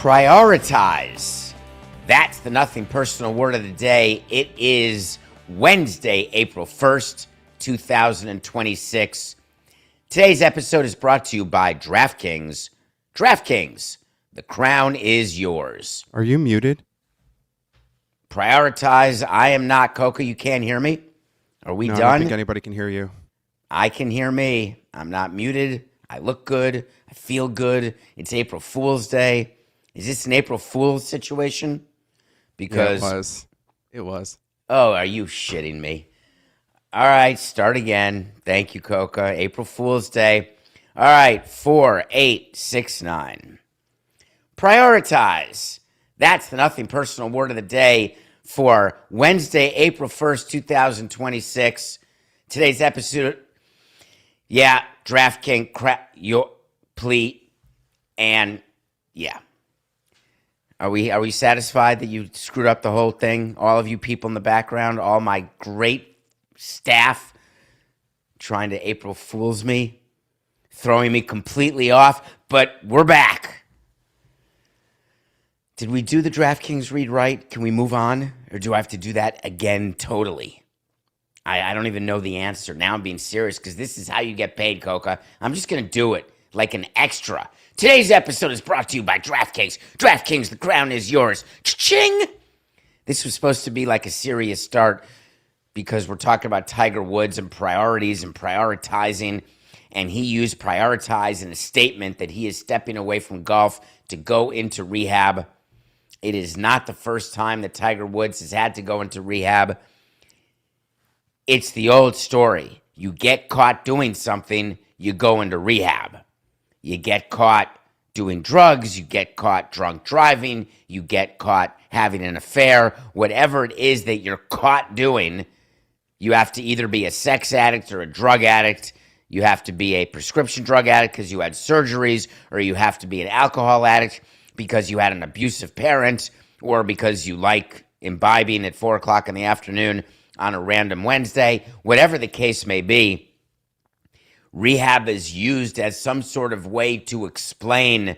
Prioritize. That's the nothing personal word of the day. It is Wednesday, April 1st, 2026. Today's episode is brought to you by DraftKings. DraftKings, the crown is yours. Are you muted? Prioritize. I am not. Coca, you can't hear me? Are we No, done? I don't think anybody can hear you. I can hear me. I'm not muted. I look good. I feel good. It's April Fool's Day. Is this an April Fool's situation? Because It was. Oh, are you shitting me? All right, start again. Thank you, Coca. April Fool's Day. All right, 4, 8, 6, 9. Prioritize. That's the nothing personal word of the day for Wednesday, April 1st, 2026. Today's episode, DraftKings, your plea, and yeah. Are we satisfied that you screwed up the whole thing? All of you people in the background, all my great staff trying to April Fools me, throwing me completely off, but we're back. Did we do the DraftKings read right? Can we move on? Or do I have to do that again totally? I don't even know the answer. Now I'm being serious because this is how you get paid, Coca. I'm just going to do it like an extra. Today's episode is brought to you by DraftKings. DraftKings, the crown is yours. Cha-ching! This was supposed to be like a serious start because we're talking about Tiger Woods and priorities and prioritizing, and he used prioritize in a statement that he is stepping away from golf to go into rehab. It is not the first time that Tiger Woods has had to go into rehab. It's the old story. You get caught doing something, you go into rehab. You get caught doing drugs, you get caught drunk driving, you get caught having an affair, whatever it is that you're caught doing, you have to either be a sex addict or a drug addict, you have to be a prescription drug addict because you had surgeries, or you have to be an alcohol addict because you had an abusive parent, or because you like imbibing at 4 o'clock in the afternoon on a random Wednesday. Whatever the case may be, rehab is used as some sort of way to explain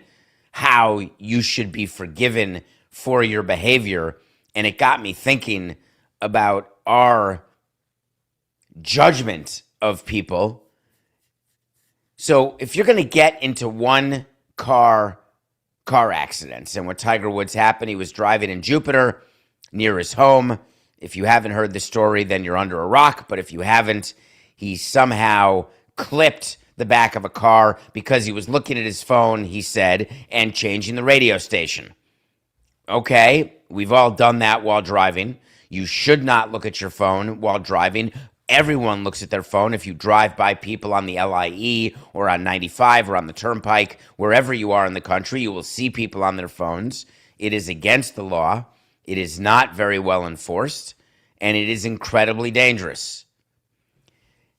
how you should be forgiven for your behavior. And it got me thinking about our judgment of people. So if you're going to get into one car accidents, and when Tiger Woods happened, he was driving in Jupiter near his home. If you haven't heard the story, then you're under a rock. But if you haven't, he somehow clipped the back of a car because he was looking at his phone, he said, and changing the radio station. Okay, we've all done that while driving. You should not look at your phone while driving. Everyone looks at their phone. If you drive by people on the LIE or on 95 or on the Turnpike, wherever you are in the country, you will see people on their phones. It is against the law. It is not very well enforced, and it is incredibly dangerous.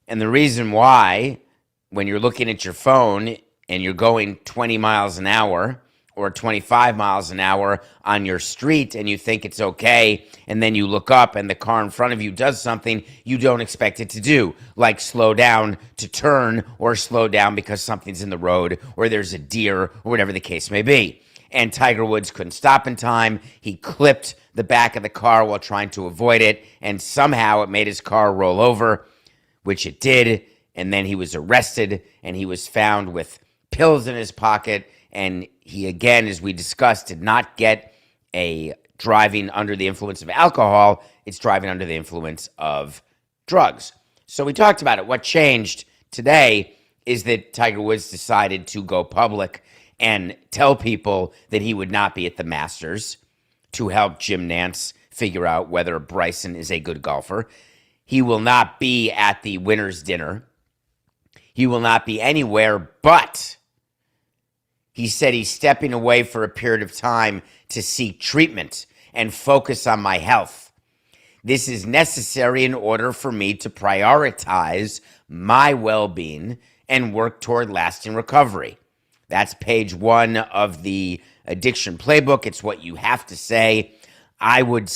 And the reason why, when you're looking at your phone and you're going 20 miles an hour or 25 miles an hour on your street and you think it's okay, and then you look up and the car in front of you does something you don't expect it to do, like slow down to turn or slow down because something's in the road or there's a deer or whatever the case may be. And Tiger Woods couldn't stop in time. He clipped the back of the car while trying to avoid it, and somehow it made his car roll over, which it did, and then he was arrested, and he was found with pills in his pocket, and he, again, as we discussed, did not get a driving under the influence of alcohol. It's driving under the influence of drugs. So we talked about it. What changed today is that Tiger Woods decided to go public and tell people that he would not be at the Masters to help Jim Nantz figure out whether Bryson is a good golfer. He will not be at the winner's dinner. He will not be anywhere, but he said he's stepping away for a period of time to seek treatment and focus on my health. This is necessary in order for me to prioritize my well-being and work toward lasting recovery. That's page 1 of the addiction playbook. It's what you have to say. I would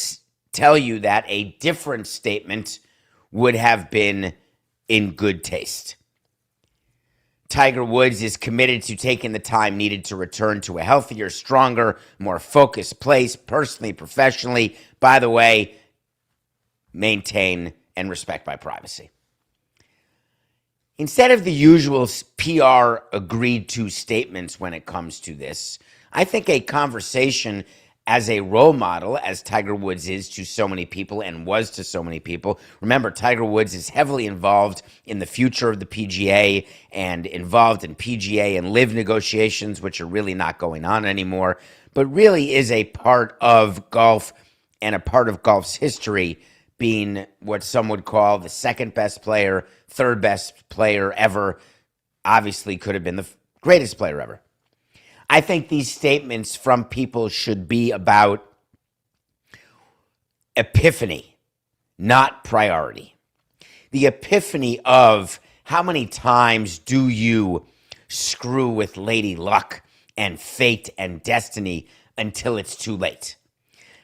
tell you that a different statement would have been in good taste. Tiger Woods is committed to taking the time needed to return to a healthier, stronger, more focused place, personally, professionally. By the way, maintain and respect my privacy. Instead of the usual PR agreed to statements when it comes to this, I think a conversation as a role model, as Tiger Woods is to so many people and was to so many people. Remember, Tiger Woods is heavily involved in the future of the PGA and involved in PGA and LIV negotiations, which are really not going on anymore, but really is a part of golf and a part of golf's history, being what some would call the second best player, third best player ever, obviously could have been the greatest player ever. I think these statements from people should be about epiphany, not priority. The epiphany of how many times do you screw with Lady Luck and fate and destiny until it's too late?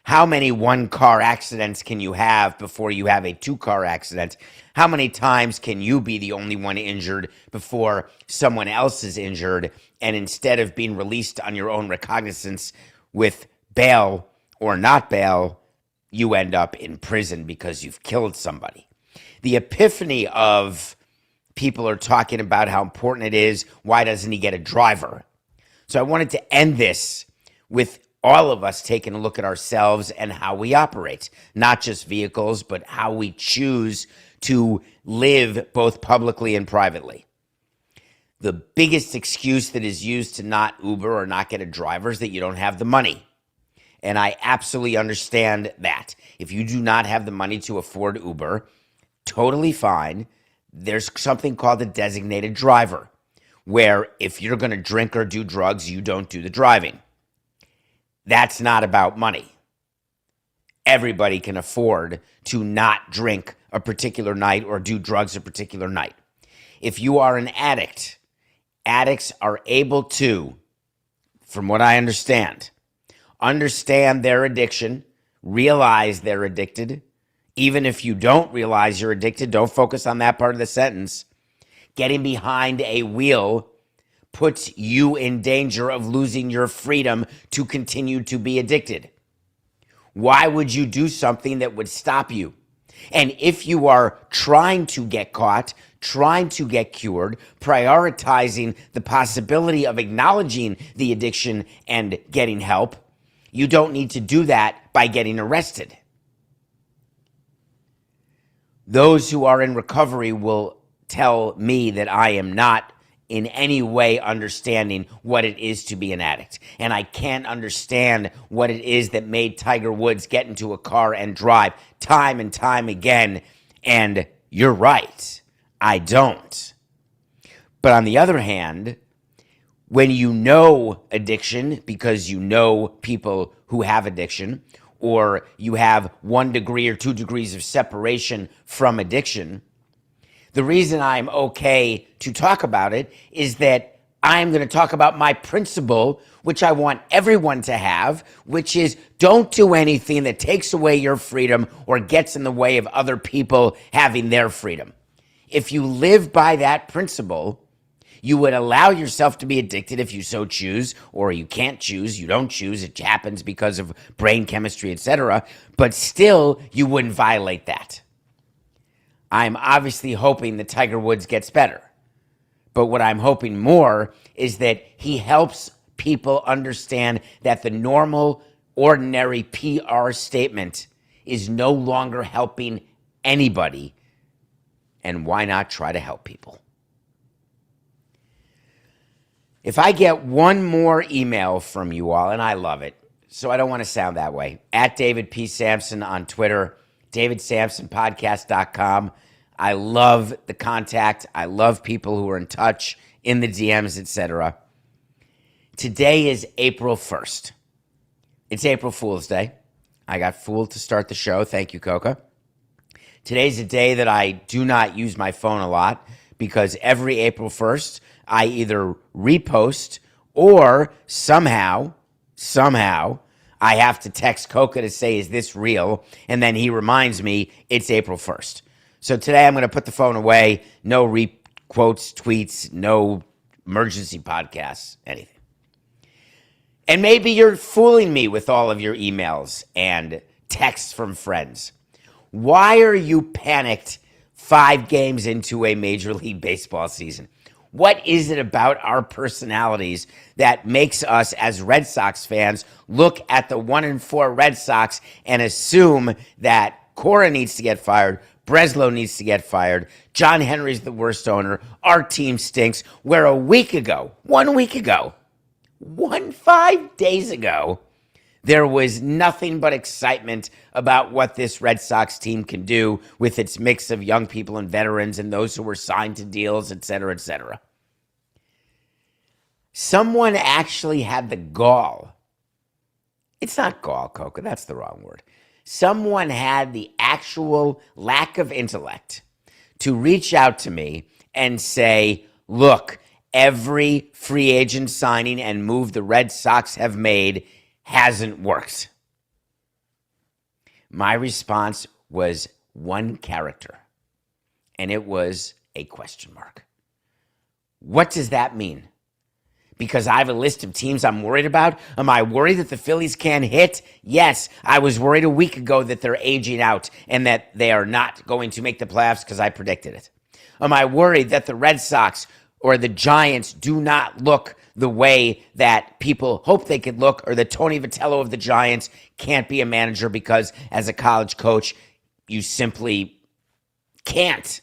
How many one-car accidents can you have before you have a two-car accident? How many times can you be the only one injured before someone else is injured? And instead of being released on your own recognizance with bail or not bail, you end up in prison because you've killed somebody. The epiphany of people are talking about how important it is. Why doesn't he get a driver? So I wanted to end this with all of us taking a look at ourselves and how we operate, not just vehicles, but how we choose to live both publicly and privately. The biggest excuse that is used to not Uber or not get a driver is that you don't have the money. And I absolutely understand that. If you do not have the money to afford Uber, totally fine. There's something called a designated driver, where if you're going to drink or do drugs, you don't do the driving. That's not about money. Everybody can afford to not drink a particular night or do drugs a particular night. If you are an addict, addicts are able to, from what I understand their addiction, realize they're addicted. Even if you don't realize you're addicted, don't focus on that part of the sentence. Getting behind a wheel puts you in danger of losing your freedom to continue to be addicted. Why would you do something that would stop you? And if you are trying to get caught, trying to get cured, prioritizing the possibility of acknowledging the addiction and getting help, you don't need to do that by getting arrested. Those who are in recovery will tell me that I am not in any way understanding what it is to be an addict. And I can't understand what it is that made Tiger Woods get into a car and drive time and time again. And you're right, I don't. But on the other hand, when you know addiction because you know people who have addiction, or you have 1 degree or 2 degrees of separation from addiction, the reason I'm okay to talk about it is that I'm going to talk about my principle, which I want everyone to have, which is don't do anything that takes away your freedom or gets in the way of other people having their freedom. If you live by that principle, you would allow yourself to be addicted if you so choose, or you can't choose, you don't choose, it happens because of brain chemistry, etc., but still you wouldn't violate that. I'm obviously hoping that Tiger Woods gets better. But what I'm hoping more is that he helps people understand that the normal, ordinary PR statement is no longer helping anybody. And why not try to help people? If I get one more email from you all, and I love it, so I don't want to sound that way, at David P. Samson on Twitter, DavidSamsonPodcast.com. I love the contact. I love people who are in touch in the DMs, etc. Today is April 1st. It's April Fool's Day. I got fooled to start the show. Thank you, Coca. Today's a day that I do not use my phone a lot because every April 1st, I either repost or somehow, I have to text Coca to say, is this real? And then he reminds me it's April 1st. So today I'm going to put the phone away. No requotes, tweets, no emergency podcasts, anything. And maybe you're fooling me with all of your emails and texts from friends. Why are you panicked 5 games into a Major League Baseball season? What is it about our personalities that makes us as Red Sox fans look at the 1-4 Red Sox and assume that Cora needs to get fired, Breslow needs to get fired, John Henry's the worst owner, our team stinks, where a week ago, 1 week ago, 5 days ago, there was nothing but excitement about what this Red Sox team can do with its mix of young people and veterans and those who were signed to deals, et cetera, et cetera. Someone actually had the gall. It's not gall, Coca. That's the wrong word. Someone had the actual lack of intellect to reach out to me and say, look, every free agent signing and move the Red Sox have made hasn't worked. My response was one character, and it was a question mark. What does that mean? Because I have a list of teams I'm worried about? Am I worried that the Phillies can't hit? Yes, I was worried a week ago that they're aging out and that they are not going to make the playoffs because I predicted it. Am I worried that the Red Sox or the Giants do not look the way that people hope they could look, or that Tony Vitello of the Giants can't be a manager because as a college coach, you simply can't?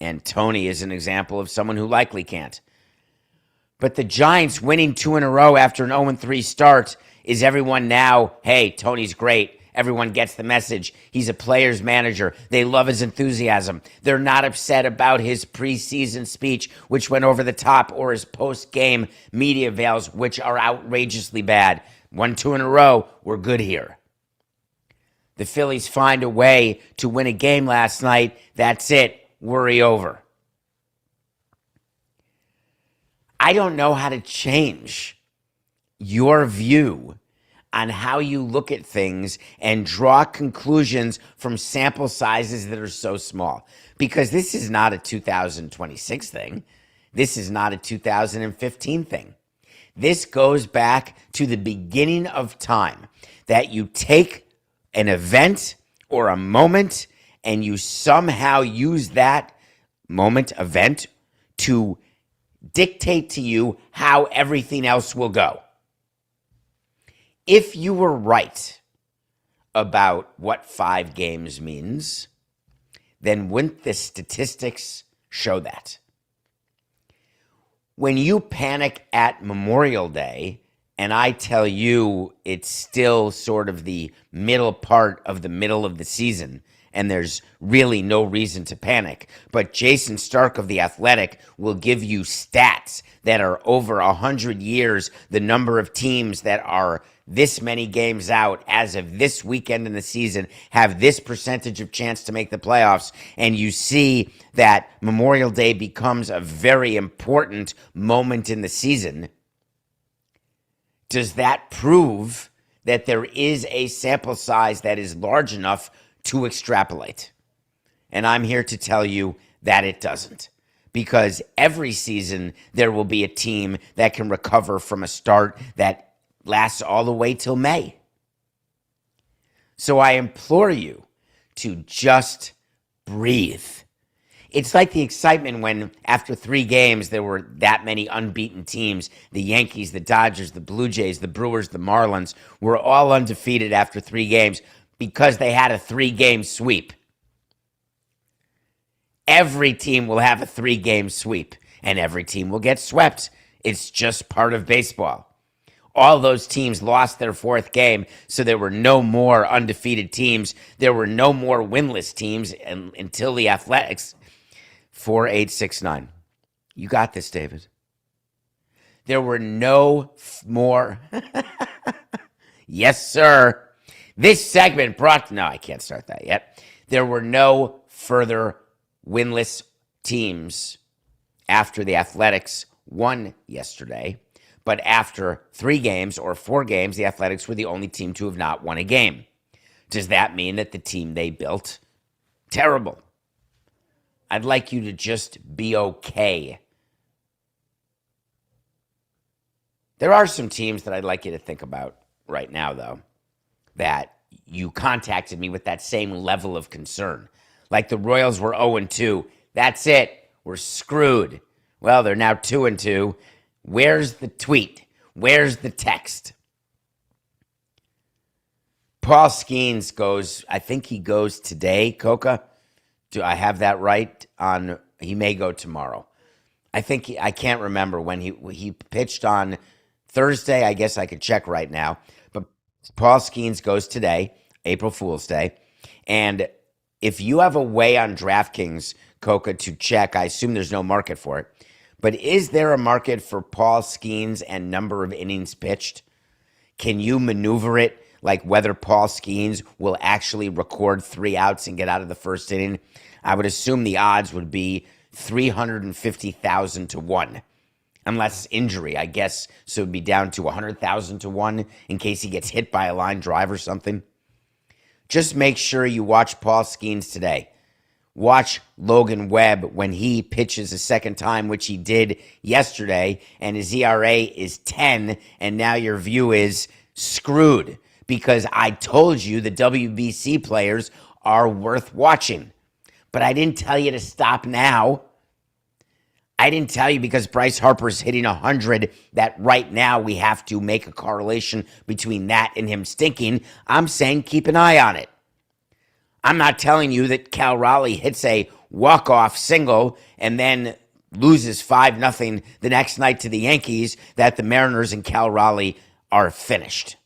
And Tony is an example of someone who likely can't. But the Giants winning 2 in a row after an 0-3 start, is everyone now, hey, Tony's great. Everyone gets the message. He's a player's manager. They love his enthusiasm. They're not upset about his preseason speech, which went over the top, or his post-game media veils, which are outrageously bad. 1-2 in a row, we're good here. The Phillies find a way to win a game last night. That's it. Worry over. I don't know how to change your view on how you look at things and draw conclusions from sample sizes that are so small. Because this is not a 2026 thing. This is not a 2015 thing. This goes back to the beginning of time, that you take an event or a moment and you somehow use that moment, event, to dictate to you how everything else will go. If you were right about what 5 games means, then wouldn't the statistics show that? When you panic at Memorial Day, and I tell you it's still sort of the middle part of the middle of the season, and there's really no reason to panic. But Jason Stark of The Athletic will give you stats that are over 100 years, the number of teams that are this many games out as of this weekend in the season have this percentage of chance to make the playoffs. And you see that Memorial Day becomes a very important moment in the season. Does that prove that there is a sample size that is large enough to extrapolate? And I'm here to tell you that it doesn't. Because every season there will be a team that can recover from a start that lasts all the way till May. So I implore you to just breathe. It's like the excitement when after 3 games there were that many unbeaten teams. The Yankees, the Dodgers, the Blue Jays, the Brewers, the Marlins were all undefeated after 3 games because they had a 3-game sweep. Every team will have a 3-game sweep, and every team will get swept. It's just part of baseball. All those teams lost their 4th game, so there were no more undefeated teams. There were no more winless teams until the Athletics. 4869. You got this, David. There were no more. Yes, sir. This segment brought... No, I can't start that yet. There were no further winless teams after the Athletics won yesterday. But after 3 games or 4 games, the Athletics were the only team to have not won a game. Does that mean that the team they built, terrible? I'd like you to just be okay There are some teams that I'd like you to think about right now, though, that you contacted me with that same level of concern. Like the Royals were 0-2. That's it. We're screwed. Well, they're now 2-2. Where's the tweet? Where's the text? Paul Skeens goes, I think he goes today, Coca. Do I have that right? He may go tomorrow. I can't remember when he pitched on Thursday. I guess I could check right now. But Paul Skeens goes today, April Fool's Day. And if you have a way on DraftKings, Coca, to check, I assume there's no market for it. But is there a market for Paul Skeens and number of innings pitched? Can you maneuver it like whether Paul Skeens will actually record 3 outs and get out of the first inning? I would assume the odds would be 350,000 to 1. Unless injury, I guess, so it would be down to 100,000 to 1 in case he gets hit by a line drive or something. Just make sure you watch Paul Skeens today. Watch Logan Webb when he pitches a second time, which he did yesterday, and his ERA is 10, and now your view is screwed because I told you the WBC players are worth watching. But I didn't tell you to stop now. I didn't tell you because Bryce Harper's hitting 100 that right now we have to make a correlation between that and him stinking. I'm saying keep an eye on it. I'm not telling you that Cal Raleigh hits a walk-off single and then loses 5-0 the next night to the Yankees, that the Mariners and Cal Raleigh are finished.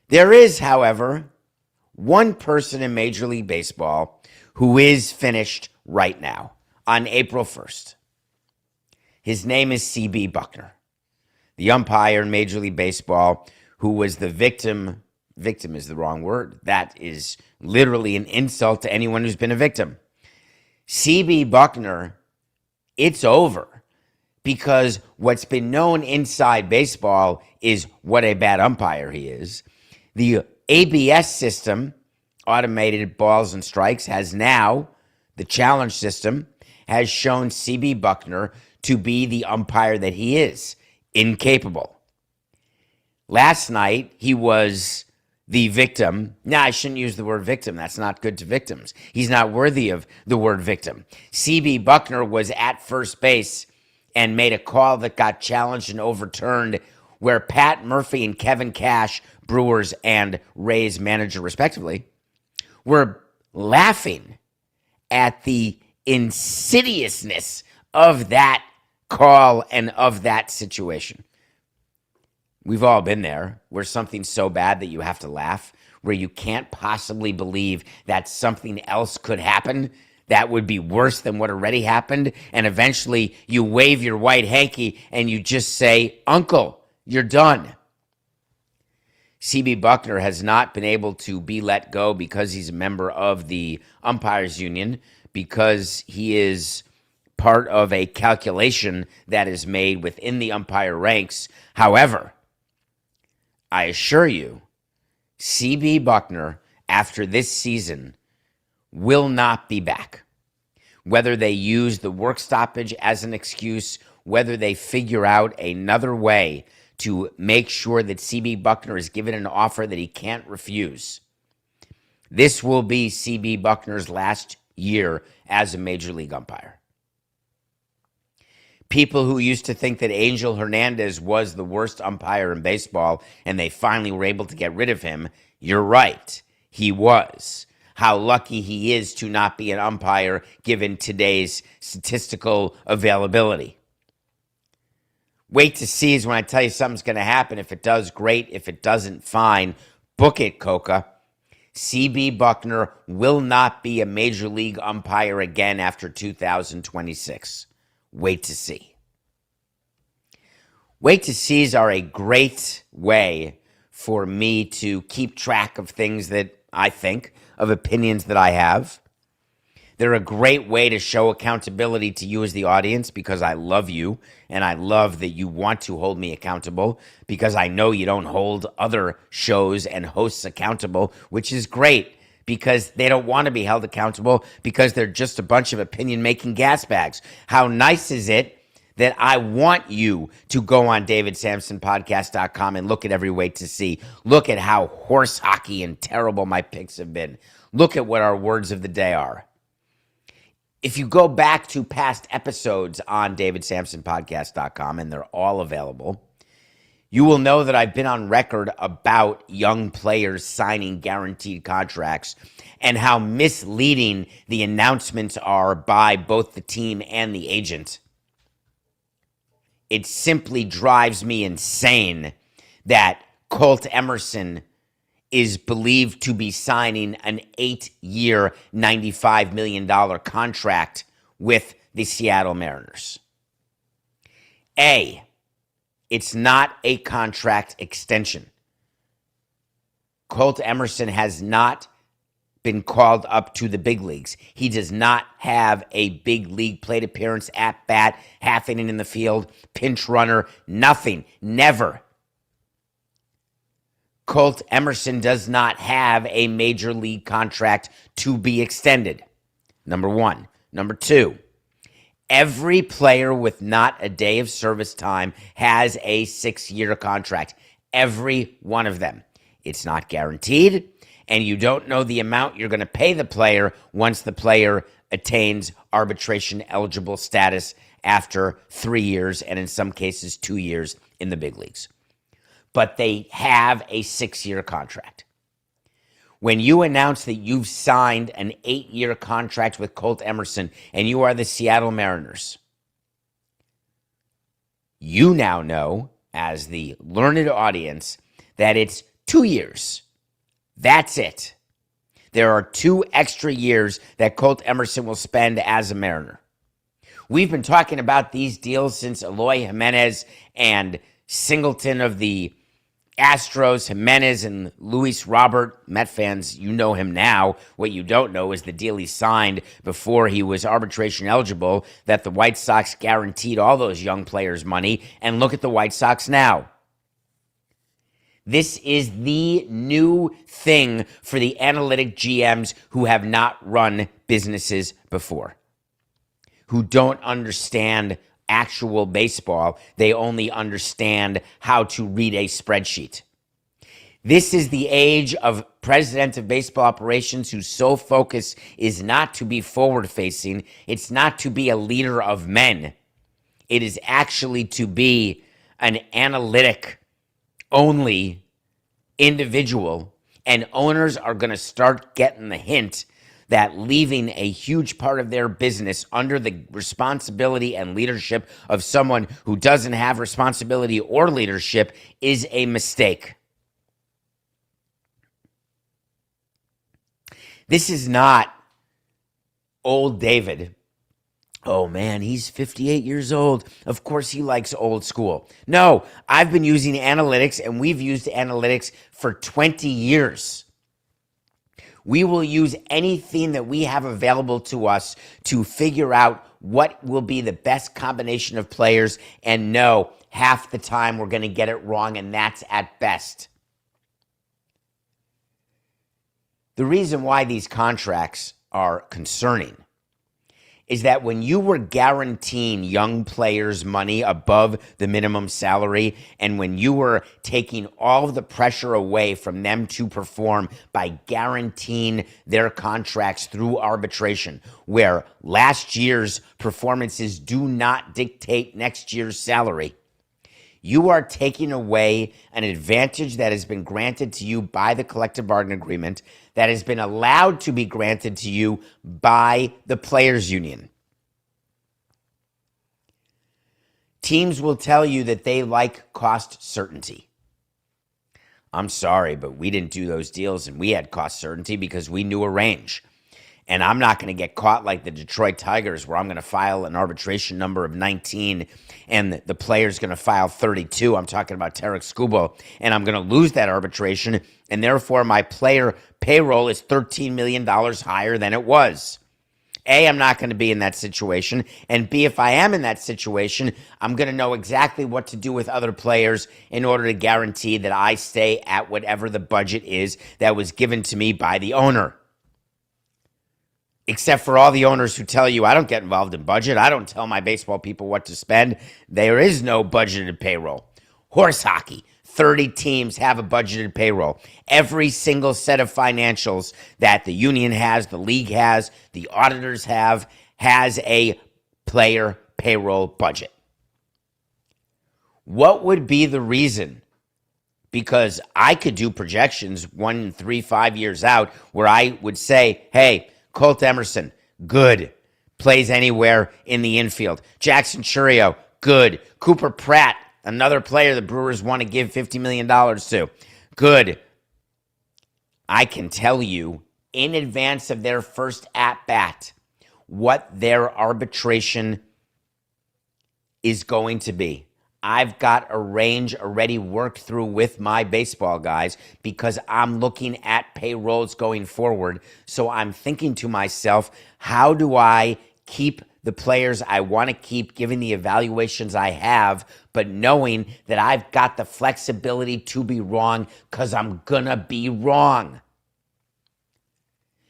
There is, however, one person in Major League Baseball who is finished right now on April 1st. His name is C.B. Buckner, the umpire in Major League Baseball who was the victim. Victim is the wrong word. That is literally an insult to anyone who's been a victim. C.B. Buckner, it's over because what's been known inside baseball is what a bad umpire he is. The ABS system, automated balls and strikes, has now, the challenge system, has shown C.B. Buckner to be the umpire that he is, incapable. Last night, he was the victim. Nah, I shouldn't use the word victim. That's not good to victims. He's not worthy of the word victim. C.B. Buckner was at first base and made a call that got challenged and overturned where Pat Murphy and Kevin Cash, Brewers and Rays manager respectively, were laughing at the insidiousness of that call and of that situation. We've all been there, where something's so bad that you have to laugh, where you can't possibly believe that something else could happen that would be worse than what already happened, and eventually you wave your white hanky and you just say, "Uncle, you're done." C.B. Buckner has not been able to be let go because he's a member of the umpires union, because he is part of a calculation that is made within the umpire ranks. However, I assure you, C.B. Buckner, after this season, will not be back. Whether they use the work stoppage as an excuse, whether they figure out another way to make sure that C.B. Buckner is given an offer that he can't refuse, this will be C.B. Buckner's last year as a major league umpire. People who used to think that Angel Hernandez was the worst umpire in baseball and they finally were able to get rid of him, you're right, he was. How lucky he is to not be an umpire given today's statistical availability. Wait to see is when I tell you something's going to happen. If it does, great. If it doesn't, fine. Book it, Coca. C.B. Buckner will not be a major league umpire again after 2026. Wait to see. Wait to sees are a great way for me to keep track of things that I think, of opinions that I have. They're a great way to show accountability to you as the audience because I love you and I love that you want to hold me accountable because I know you don't hold other shows and hosts accountable, which is great because they don't want to be held accountable because they're just a bunch of opinion-making gas bags. How nice is it that I want you to go on davidsamsonpodcast.com and look at every way to see. Look at how horse hockey and terrible my picks have been. Look at what our words of the day are. If you go back to past episodes on davidsamsonpodcast.com, and they're all available, you will know that I've been on record about young players signing guaranteed contracts and how misleading the announcements are by both the team and the agent. It simply drives me insane that Colt Emerson is believed to be signing an 8-year, $95 million contract with the Seattle Mariners. A, it's not a contract extension. Colt Emerson has not been called up to the big leagues. He does not have a big league plate appearance, at bat, half inning in the field, pinch runner, nothing, never. Colt Emerson does not have a major league contract to be extended. Number one. Number two, every player with not a day of service time has a 6-year contract. Every one of them. It's not guaranteed, and you don't know the amount you're going to pay the player once the player attains arbitration eligible status after 3 years, and in some cases 2 years in the big leagues. But they have a 6-year contract. When you announce that you've signed an 8-year contract with Colt Emerson and you are the Seattle Mariners, you now know, as the learned audience, that it's 2 years. That's it. There are 2 extra years that Colt Emerson will spend as a Mariner. We've been talking about these deals since Eloy Jimenez and Singleton of the Astros, Jimenez and Luis Robert. Met fans, you know him now. What you don't know is the deal he signed before he was arbitration eligible, that the White Sox guaranteed all those young players money. And look at the White Sox now. This is the new thing for the analytic GMs who have not run businesses before, who don't understand actual baseball. They only understand how to read a spreadsheet. This is the age of president of baseball operations whose sole focus is not to be forward-facing. It's not to be a leader of men. It is actually to be an analytic only individual, and owners are going to start getting the hint that leaving a huge part of their business under the responsibility and leadership of someone who doesn't have responsibility or leadership is a mistake. This is not old David. Oh man, he's 58 years old. Of course he likes old school. No, I've been using analytics, and we've used analytics for 20 years. We will use anything that we have available to us to figure out what will be the best combination of players, and no, half the time we're going to get it wrong, and that's at best. The reason why these contracts are concerning is that when you were guaranteeing young players money above the minimum salary, and when you were taking all of the pressure away from them to perform by guaranteeing their contracts through arbitration, where last year's performances do not dictate next year's salary, you are taking away an advantage that has been granted to you by the collective bargaining agreement, that has been allowed to be granted to you by the players' union. Teams will tell you that they like cost certainty. I'm sorry, but we didn't do those deals, and we had cost certainty because we knew a range. And I'm not going to get caught like the Detroit Tigers, where I'm going to file an arbitration number of 19 and the player's going to file 32. I'm talking about Tarek Skubal, and I'm going to lose that arbitration, and therefore my player payroll is $13 million higher than it was. A, I'm not going to be in that situation, and B, if I am in that situation, I'm going to know exactly what to do with other players in order to guarantee that I stay at whatever the budget is that was given to me by the owner. Except for all the owners who tell you, I don't get involved in budget. I don't tell my baseball people what to spend. There is no budgeted payroll. Horse hockey, 30 teams have a budgeted payroll. Every single set of financials that the union has, the league has, the auditors have, has a player payroll budget. What would be the reason? Because I could do projections 1, 3, 5 years out where I would say, hey, Colt Emerson, good. Plays anywhere in the infield. Jackson Churio, good. Cooper Pratt, another player the Brewers want to give $50 million to. Good. I can tell you in advance of their first at-bat what their arbitration is going to be. I've got a range already worked through with my baseball guys because I'm looking at payrolls going forward. So I'm thinking to myself, how do I keep the players I want to keep, given the evaluations I have, but knowing that I've got the flexibility to be wrong because I'm going to be wrong.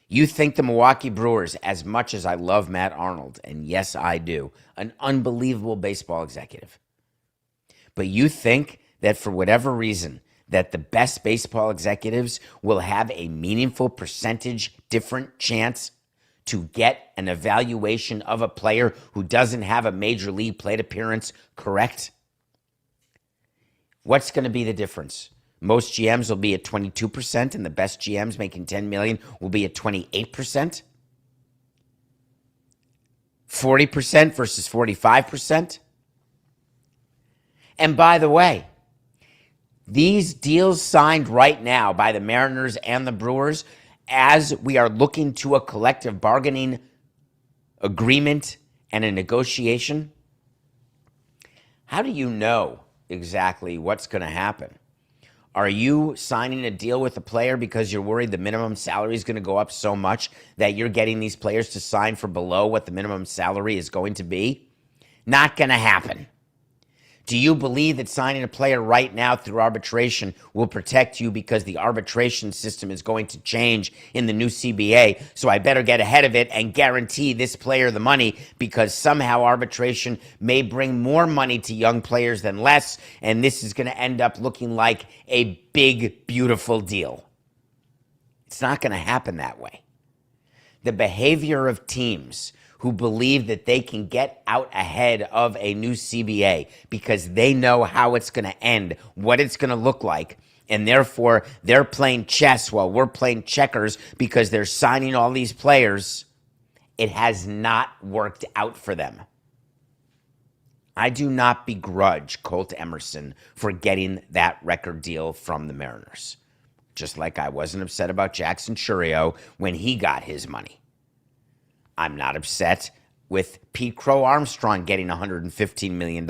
You think the Milwaukee Brewers, as much as I love Matt Arnold, and yes, I do, an unbelievable baseball executive, but you think that for whatever reason, that the best baseball executives will have a meaningful percentage different chance to get an evaluation of a player who doesn't have a major league plate appearance correct? What's going to be the difference? Most GMs will be at 22%, and the best GMs making $10 million will be at 28%. 40% versus 45%. And by the way, these deals signed right now by the Mariners and the Brewers, as we are looking to a collective bargaining agreement and a negotiation, how do you know exactly what's going to happen? Are you signing a deal with a player because you're worried the minimum salary is going to go up so much that you're getting these players to sign for below what the minimum salary is going to be? Not going to happen. Do you believe that signing a player right now through arbitration will protect you because the arbitration system is going to change in the new CBA? So I better get ahead of it and guarantee this player the money because somehow arbitration may bring more money to young players than less, and this is going to end up looking like a big, beautiful deal. It's not going to happen that way. The behavior of teams who believe that they can get out ahead of a new CBA because they know how it's going to end, what it's going to look like, and therefore they're playing chess while we're playing checkers because they're signing all these players, it has not worked out for them. I do not begrudge Colt Emerson for getting that record deal from the Mariners, just like I wasn't upset about Jackson Churio when he got his money. I'm not upset with Pete Crow Armstrong getting $115 million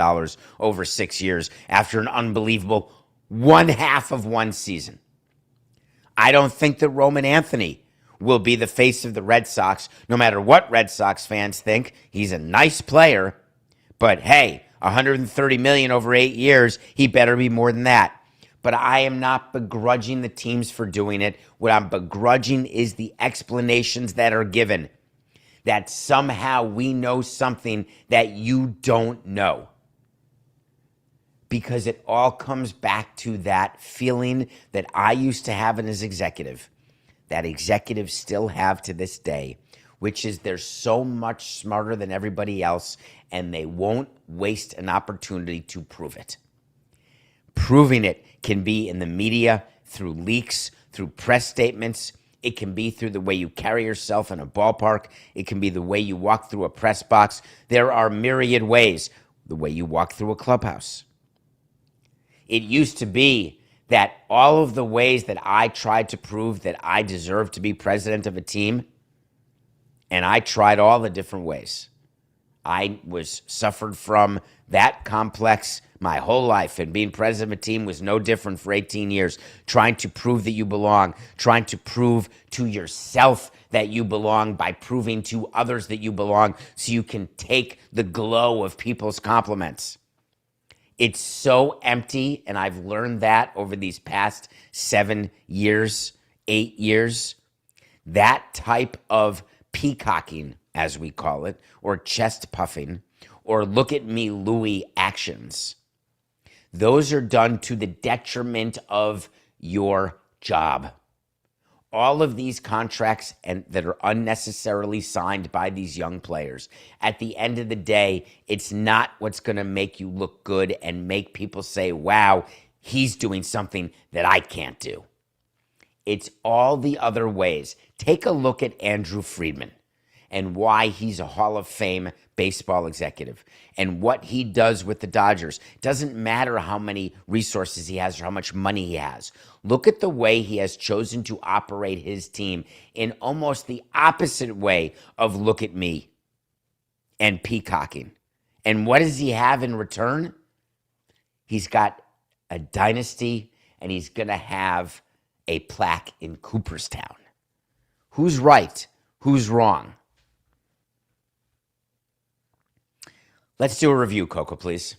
over 6 years after an unbelievable one half of one season. I don't think that Roman Anthony will be the face of the Red Sox, no matter what Red Sox fans think. He's a nice player, but hey, $130 million over 8 years, he better be more than that. But I am not begrudging the teams for doing it. What I'm begrudging is the explanations that are given, that somehow we know something that you don't know. Because it all comes back to that feeling that I used to have as executive, that executives still have to this day, which is they're so much smarter than everybody else, and they won't waste an opportunity to prove it. Proving it can be in the media, through leaks, through press statements. It can be through the way you carry yourself in a ballpark. It can be the way you walk through a press box. There are myriad ways. The way you walk through a clubhouse. It used to be that all of the ways that I tried to prove that I deserved to be president of a team, and I tried all the different ways. I suffered from that complex my whole life, and being president of a team was no different for 18 years, trying to prove that you belong, trying to prove to yourself that you belong by proving to others that you belong so you can take the glow of people's compliments. It's so empty, and I've learned that over these past 7 years, 8 years. That type of peacocking, as we call it, or chest puffing, or look at me Louie actions. Those are done to the detriment of your job. All of these contracts that are unnecessarily signed by these young players, at the end of the day, it's not what's going to make you look good and make people say, wow, he's doing something that I can't do. It's all the other ways. Take a look at Andrew Friedman and why he's a Hall of Fame baseball executive and what he does with the Dodgers. Doesn't matter how many resources he has or how much money he has. Look at the way he has chosen to operate his team in almost the opposite way of look at me and peacocking. And what does he have in return? He's got a dynasty, and he's going to have a plaque in Cooperstown. Who's right? Who's wrong? Let's do a review, Coco, please.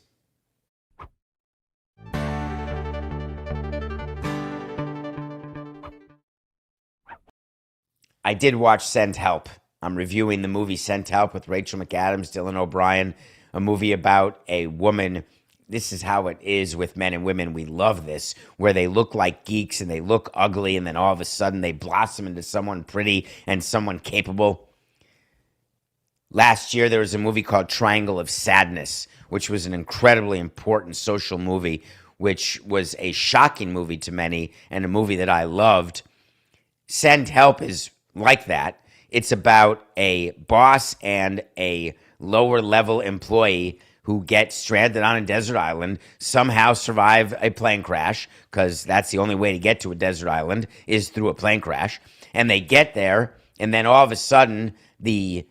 I did watch Send Help. I'm reviewing the movie Send Help with Rachel McAdams, Dylan O'Brien, a movie about a woman. This is how it is with men and women. We love this, where they look like geeks and they look ugly, and then all of a sudden they blossom into someone pretty and someone capable. Last year, there was a movie called Triangle of Sadness, which was an incredibly important social movie, which was a shocking movie to many and a movie that I loved. Send Help is like that. It's about a boss and a lower-level employee who get stranded on a desert island, somehow survive a plane crash, because that's the only way to get to a desert island is through a plane crash. And they get there, and then all of a sudden, the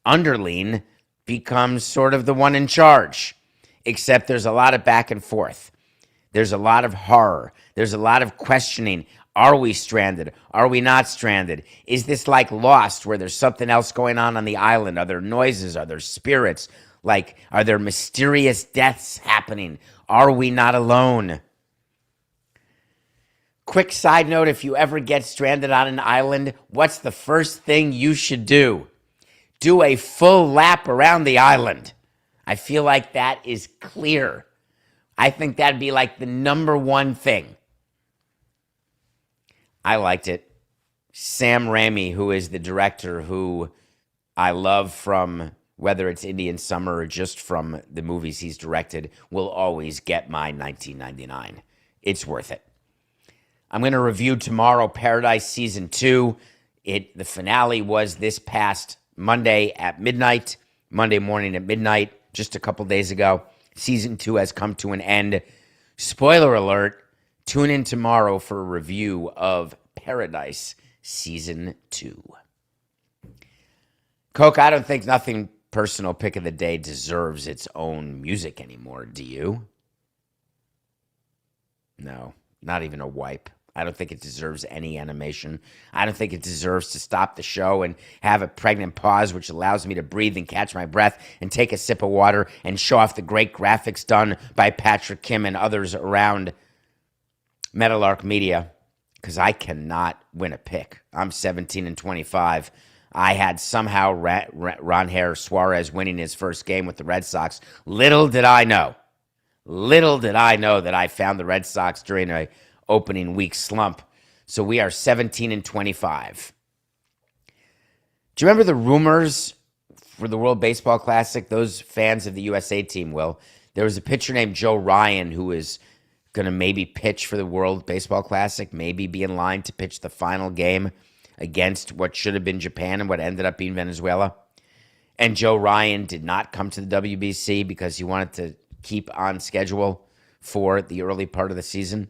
underling becomes sort of the one in charge, except there's a lot of back and forth. There's a lot of horror. There's a lot of questioning. Are we stranded? Are we not stranded? Is this like Lost, where there's something else going on the island? Are there noises? Are there spirits? Like, are there mysterious deaths happening? Are we not alone? Quick side note, if you ever get stranded on an island, what's the first thing you should do? Do a full lap around the island. I feel like that is clear. I think that'd be like the number one thing. I liked it. Sam Raimi, who is the director who I love from whether it's Indian Summer or just from the movies he's directed, will always get my 1999. It's worth it. I'm going to review tomorrow Paradise Season 2. The finale was this past Monday at midnight, Monday morning at midnight, just a couple days ago. Season 2 has come to an end. Spoiler alert, tune in tomorrow for a review of Paradise Season 2. Coke, I don't think Nothing Personal Pick of the Day deserves its own music anymore, do you? No, not even a wipe. I don't think it deserves any animation. I don't think it deserves to stop the show and have a pregnant pause, which allows me to breathe and catch my breath and take a sip of water and show off the great graphics done by Patrick Kim and others around Metalark Media, because I cannot win a pick. I'm 17-25. I had somehow Ronher Suarez winning his first game with the Red Sox. Little did I know that I found the Red Sox during a opening week slump. So we are 17-25. Do you remember the rumors for the World Baseball Classic? Those fans of the USA team will. There was a pitcher named Joe Ryan who is going to maybe pitch for the World Baseball Classic, maybe be in line to pitch the final game against what should have been Japan and what ended up being Venezuela. And Joe Ryan did not come to the WBC because he wanted to keep on schedule for the early part of the season.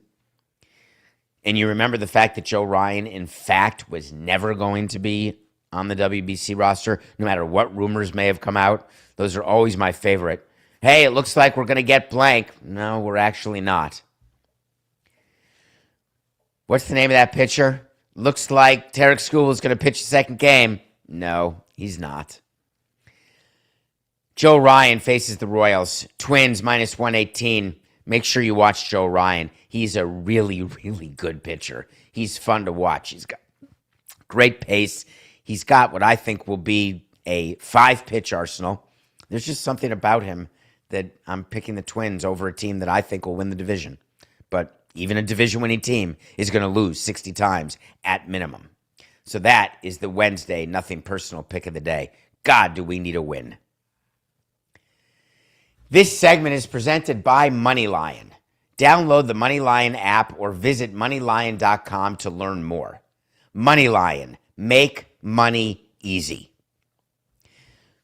And you remember the fact that Joe Ryan, in fact, was never going to be on the WBC roster, no matter what rumors may have come out. Those are always my favorite. Hey, it looks like we're going to get blank. No, we're actually not. What's the name of that pitcher? Looks like Tarek School is going to pitch the second game. No, he's not. Joe Ryan faces the Royals. Twins minus 118. Make sure you watch Joe Ryan. He's a really, really good pitcher. He's fun to watch. He's got great pace. He's got what I think will be a 5-pitch arsenal. There's just something about him that I'm picking the Twins over a team that I think will win the division. But even a division-winning team is going to lose 60 times at minimum. So that is the Wednesday Nothing Personal pick of the day. God, do we need a win. This segment is presented by MoneyLion. Download the MoneyLion app or visit moneylion.com to learn more. MoneyLion. Make money easy.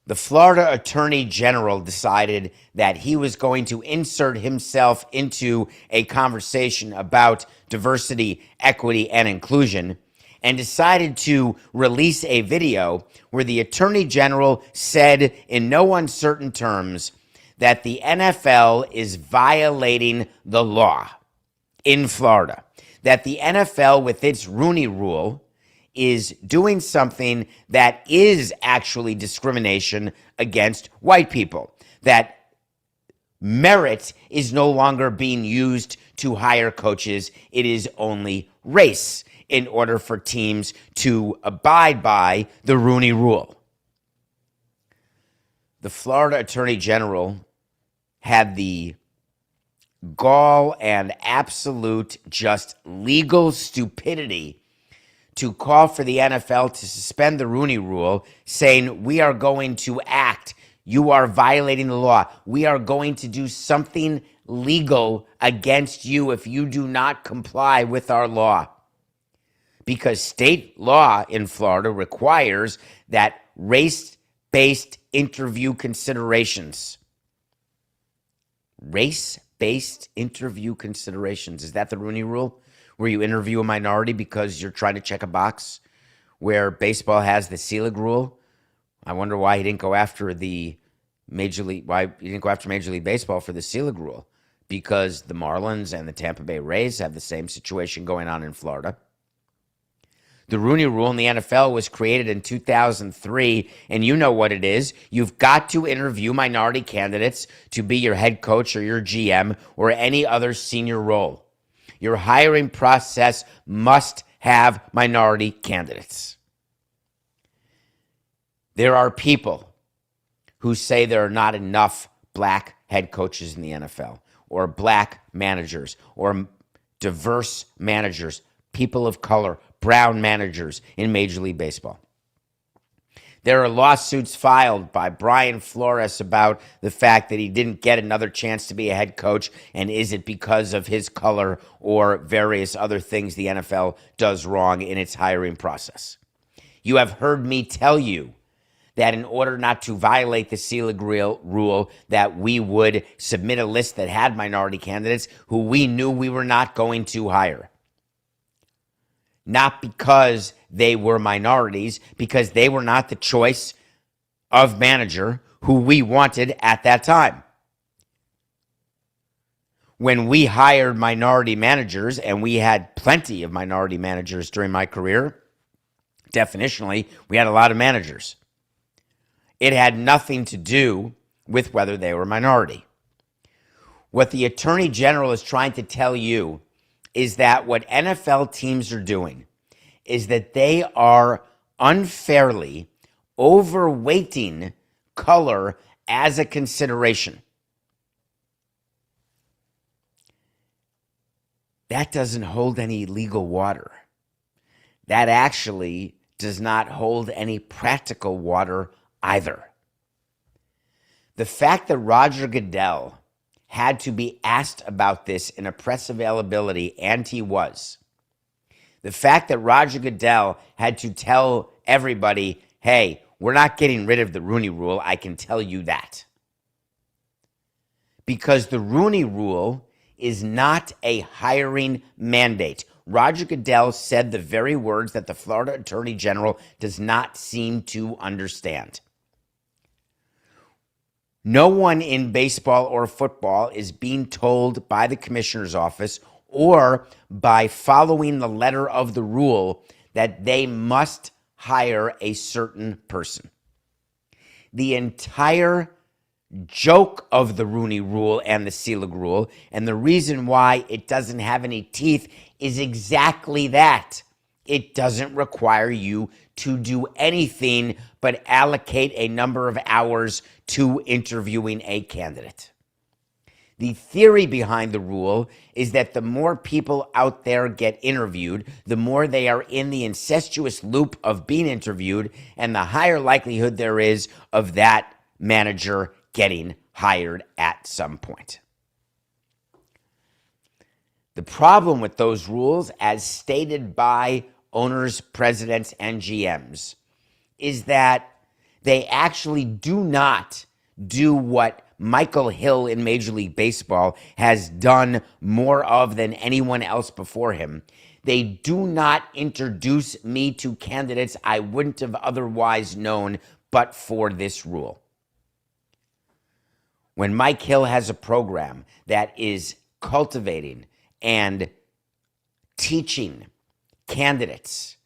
The Florida Attorney General decided that he was going to insert himself into a conversation about diversity, equity, and inclusion, and decided to release a video where the Attorney General said in no uncertain terms that the NFL is violating the law in Florida, that the NFL with its Rooney Rule is doing something that is actually discrimination against white people, that merit is no longer being used to hire coaches. It is only race in order for teams to abide by the Rooney Rule. The Florida Attorney General had the gall and absolute just legal stupidity to call for the NFL to suspend the Rooney Rule, saying, we are going to act. You are violating the law. We are going to do something legal against you if you do not comply with our law. Because state law in Florida requires that race-based interview considerations. Race-based interview considerations. Is that the Rooney Rule? Where you interview a minority because you're trying to check a box, where baseball has the Selig rule. I wonder why he didn't go after Major League Baseball for the Selig rule, because the Marlins and the Tampa Bay Rays have the same situation going on in Florida. The Rooney Rule in the NFL was created in 2003, and you know what it is. You've got to interview minority candidates to be your head coach or your GM or any other senior role. Your hiring process must have minority candidates. There are people who say there are not enough black head coaches in the NFL, or black managers, or diverse managers, people of color, brown managers in Major League Baseball. There are lawsuits filed by Brian Flores about the fact that he didn't get another chance to be a head coach, and is it because of his color or various other things the NFL does wrong in its hiring process. You have heard me tell you that in order not to violate the Selig rule, that we would submit a list that had minority candidates who we knew we were not going to hire. Not because they were minorities, because they were not the choice of manager who we wanted at that time. When we hired minority managers, and we had plenty of minority managers during my career, definitionally, we had a lot of managers. It had nothing to do with whether they were minority. What the Attorney General is trying to tell you is that what NFL teams are doing is that they are unfairly overweighting color as a consideration. That doesn't hold any legal water. That actually does not hold any practical water either. The fact that Roger Goodell had to be asked about this in a press availability, and he was. The fact that Roger Goodell had to tell everybody, hey, we're not getting rid of the Rooney Rule, I can tell you that. Because the Rooney Rule is not a hiring mandate. Roger Goodell said the very words that the Florida Attorney General does not seem to understand. No one in baseball or football is being told by the commissioner's office or by following the letter of the rule that they must hire a certain person. The entire joke of the Rooney Rule and the Selig Rule, and the reason why it doesn't have any teeth, is exactly that. It doesn't require you to do anything but allocate a number of hours to interviewing a candidate. The theory behind the rule is that the more people out there get interviewed, the more they are in the incestuous loop of being interviewed, and the higher likelihood there is of that manager getting hired at some point. The problem with those rules, as stated by owners, presidents, and GMs, is that they actually do not do what Michael Hill in Major League Baseball has done more of than anyone else before him. They do not introduce me to candidates I wouldn't have otherwise known but for this rule. When Mike Hill has a program that is cultivating and teaching candidates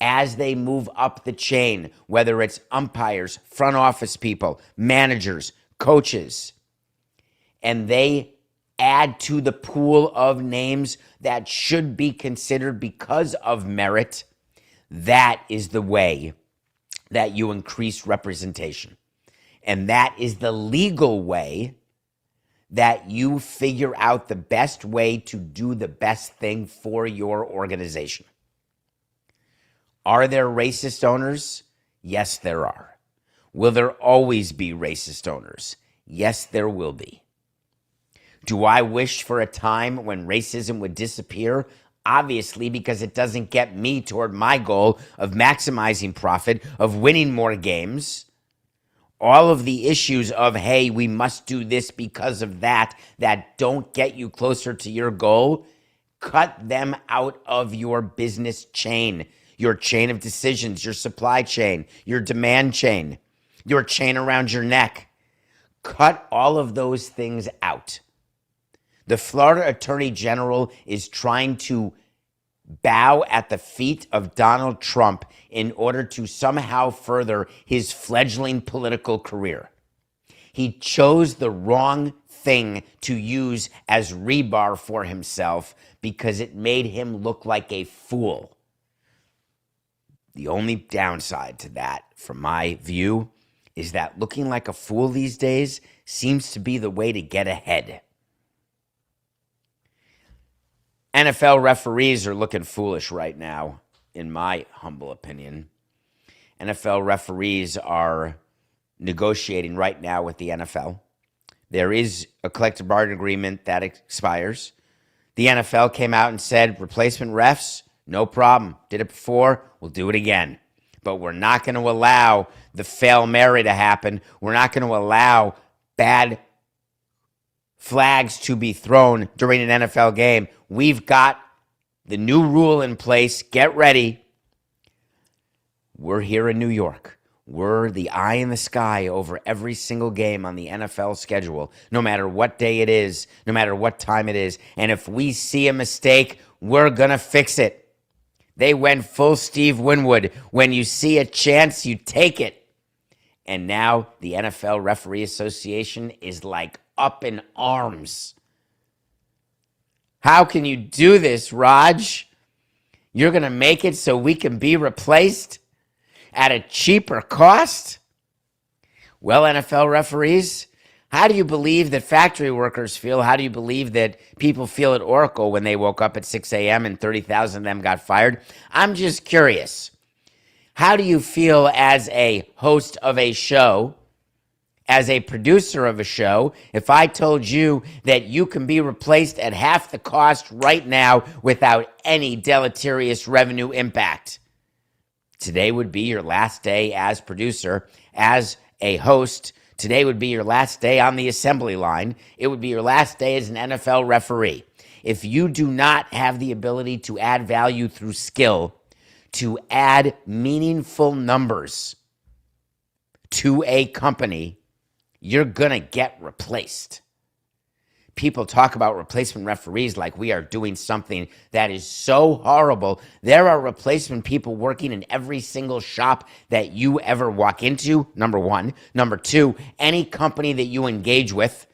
as they move up the chain, whether it's umpires, front office people, managers, coaches, and they add to the pool of names that should be considered because of merit, that is the way that you increase representation. And that is the legal way that you figure out the best way to do the best thing for your organization. Are there racist owners? Yes, there are. Will there always be racist owners? Yes, there will be. Do I wish for a time when racism would disappear? Obviously, because it doesn't get me toward my goal of maximizing profit, of winning more games. All of the issues of, hey, we must do this because of that don't get you closer to your goal, cut them out of your business chain, your chain of decisions, your supply chain, your demand chain, your chain around your neck. Cut all of those things out. The Florida Attorney General is trying to bow at the feet of Donald Trump in order to somehow further his fledgling political career. He chose the wrong thing to use as rebar for himself because it made him look like a fool. The only downside to that, from my view, is that looking like a fool these days seems to be the way to get ahead. NFL referees are looking foolish right now, in my humble opinion. NFL referees are negotiating right now with the NFL. There is a collective bargaining agreement that expires. The NFL came out and said, replacement refs, no problem. Did it before, we'll do it again. But we're not going to allow the Hail Mary to happen. We're not going to allow bad flags to be thrown during an NFL game. We've got the new rule in place. Get ready. We're here in New York. We're the eye in the sky over every single game on the NFL schedule, no matter what day it is, no matter what time it is. And if we see a mistake, we're going to fix it. They went full Steve Winwood. When you see a chance, you take it. And now the NFL Referee Association is like up in arms. How can you do this, Raj? You're going to make it so we can be replaced at a cheaper cost? Well, NFL referees, how do you believe that factory workers feel? How do you believe that people feel at Oracle when they woke up at 6 a.m. and 30,000 of them got fired? I'm just curious. How do you feel as a host of a show, as a producer of a show, if I told you that you can be replaced at half the cost right now without any deleterious revenue impact? Today would be your last day as producer, as a host. Today would be your last day on the assembly line. It would be your last day as an NFL referee. If you do not have the ability to add value through skill, to add meaningful numbers to a company, you're going to get replaced. People talk about replacement referees like we are doing something that is so horrible. There are replacement people working in every single shop that you ever walk into, number one. Number two, any company that you engage with,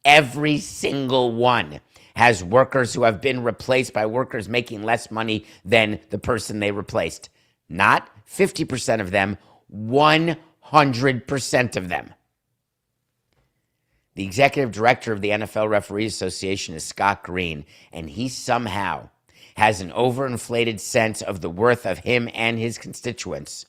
every single one has workers who have been replaced by workers making less money than the person they replaced. Not 50% of them, 100% of them. The executive director of the NFL Referees Association is Scott Green, and he somehow has an overinflated sense of the worth of him and his constituents.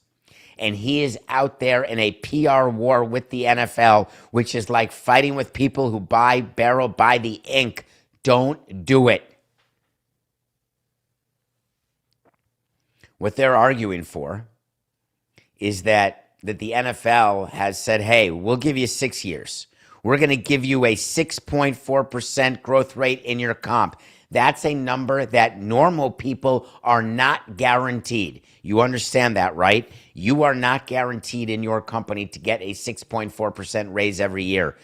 And he is out there in a PR war with the NFL, which is like fighting with people who buy the ink. Don't do it. What they're arguing for is that the NFL has said, hey, we'll give you 6 years. We're going to give you a 6.4% growth rate in your comp. That's a number that normal people are not guaranteed. You understand that, right? You are not guaranteed in your company to get a 6.4% raise every year.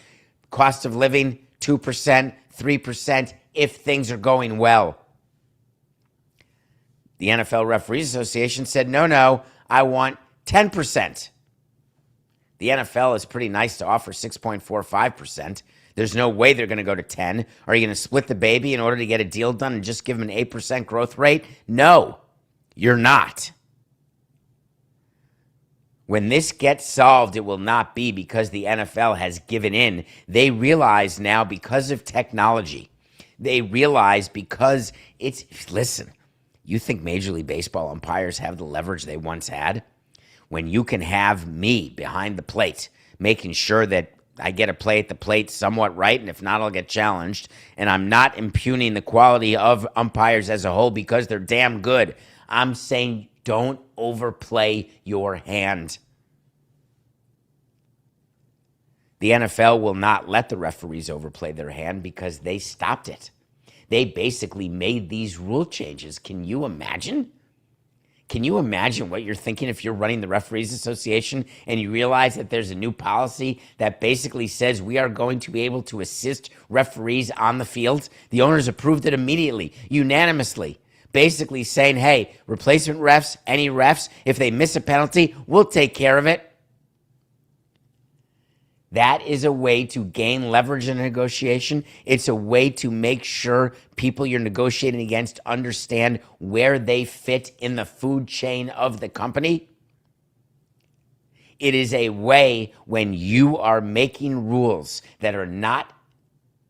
Cost of living, 2%, 3% if things are going well. The NFL Referees Association said, no, I want 10%. The NFL is pretty nice to offer 6.45%. There's no way they're going to go to 10. Are you going to split the baby in order to get a deal done and just give them an 8% growth rate? No, you're not. When this gets solved, it will not be because the NFL has given in. They realize now because of technology. They realize because listen, you think Major League Baseball umpires have the leverage they once had? When you can have me behind the plate, making sure that I get a play at the plate somewhat right, and if not, I'll get challenged. And I'm not impugning the quality of umpires as a whole because they're damn good. I'm saying don't overplay your hand. The NFL will not let the referees overplay their hand because they stopped it. They basically made these rule changes. Can you imagine? Can you imagine what you're thinking if you're running the Referees Association and you realize that there's a new policy that basically says we are going to be able to assist referees on the field? The owners approved it immediately, unanimously, basically saying, hey, replacement refs, any refs, if they miss a penalty, we'll take care of it. That is a way to gain leverage in a negotiation. It's a way to make sure people you're negotiating against understand where they fit in the food chain of the company. It is a way when you are making rules that are not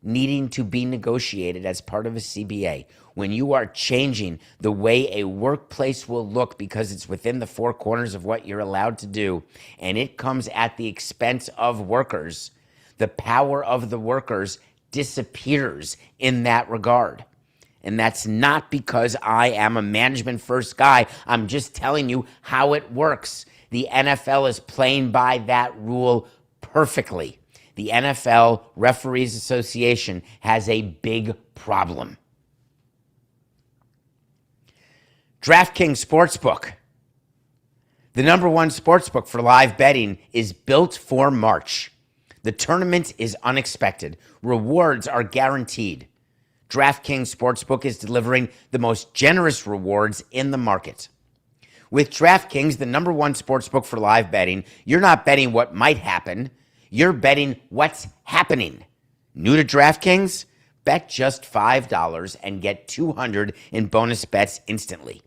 needing to be negotiated as part of a CBA, when you are changing the way a workplace will look because it's within the four corners of what you're allowed to do, and it comes at the expense of workers, the power of the workers disappears in that regard. And that's not because I am a management first guy. I'm just telling you how it works. The NFL is playing by that rule perfectly. The NFL Referees Association has a big problem. DraftKings Sportsbook, the number one sportsbook for live betting, is built for March. The tournament is unexpected. Rewards are guaranteed. DraftKings Sportsbook is delivering the most generous rewards in the market. With DraftKings, the number one sportsbook for live betting, you're not betting what might happen. You're betting what's happening. New to DraftKings? Bet just $5 and get $200 in bonus bets instantly.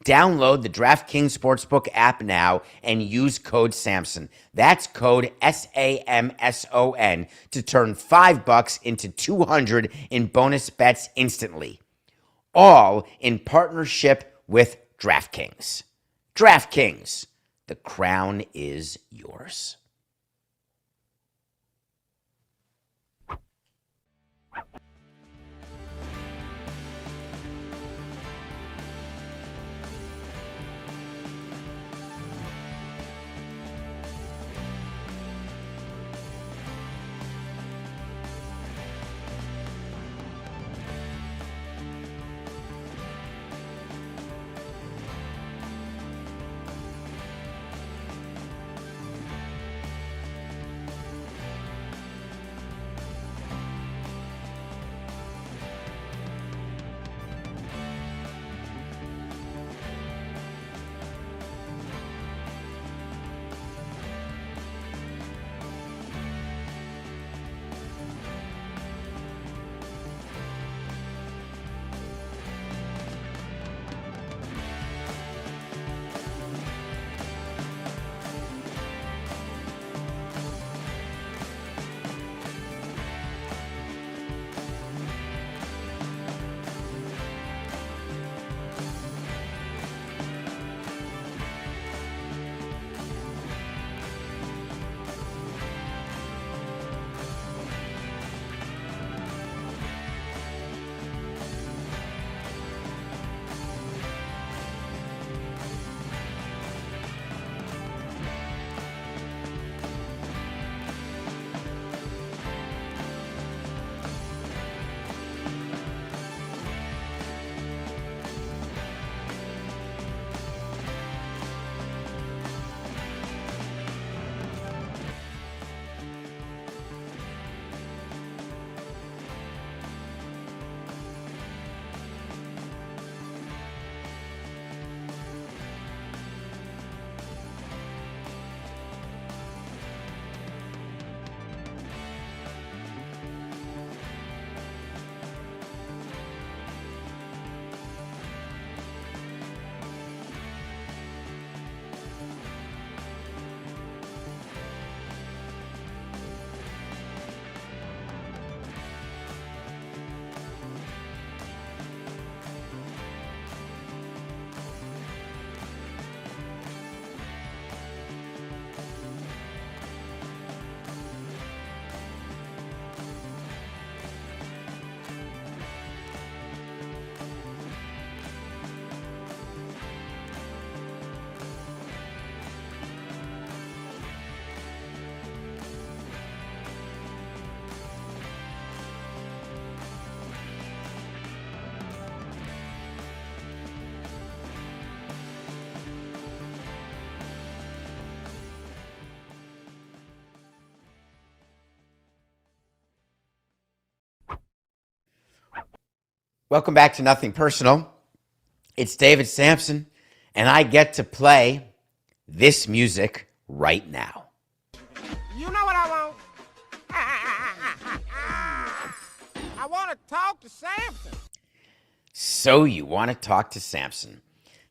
Download the DraftKings Sportsbook app now and use code Samson. That's code SAMSON to turn $5 into $200 in bonus bets instantly. All in partnership with DraftKings. DraftKings, the crown is yours. Welcome back to Nothing Personal. It's David Samson, and I get to play this music right now. You know what I want? I want to talk to Samson. So you want to talk to Samson.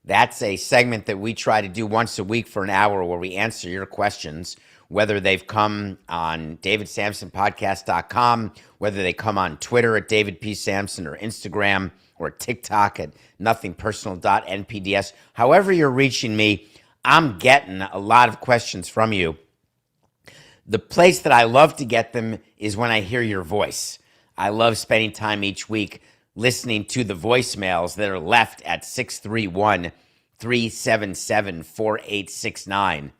That's a segment that we try to do once a week for an hour where we answer your questions, whether they've come on davidsamsonpodcast.com, whether they come on Twitter at David P. Samson or Instagram or TikTok at nothingpersonal.npds. However you're reaching me, I'm getting a lot of questions from you. The place that I love to get them is when I hear your voice. I love spending time each week listening to the voicemails that are left at 631-377-4869.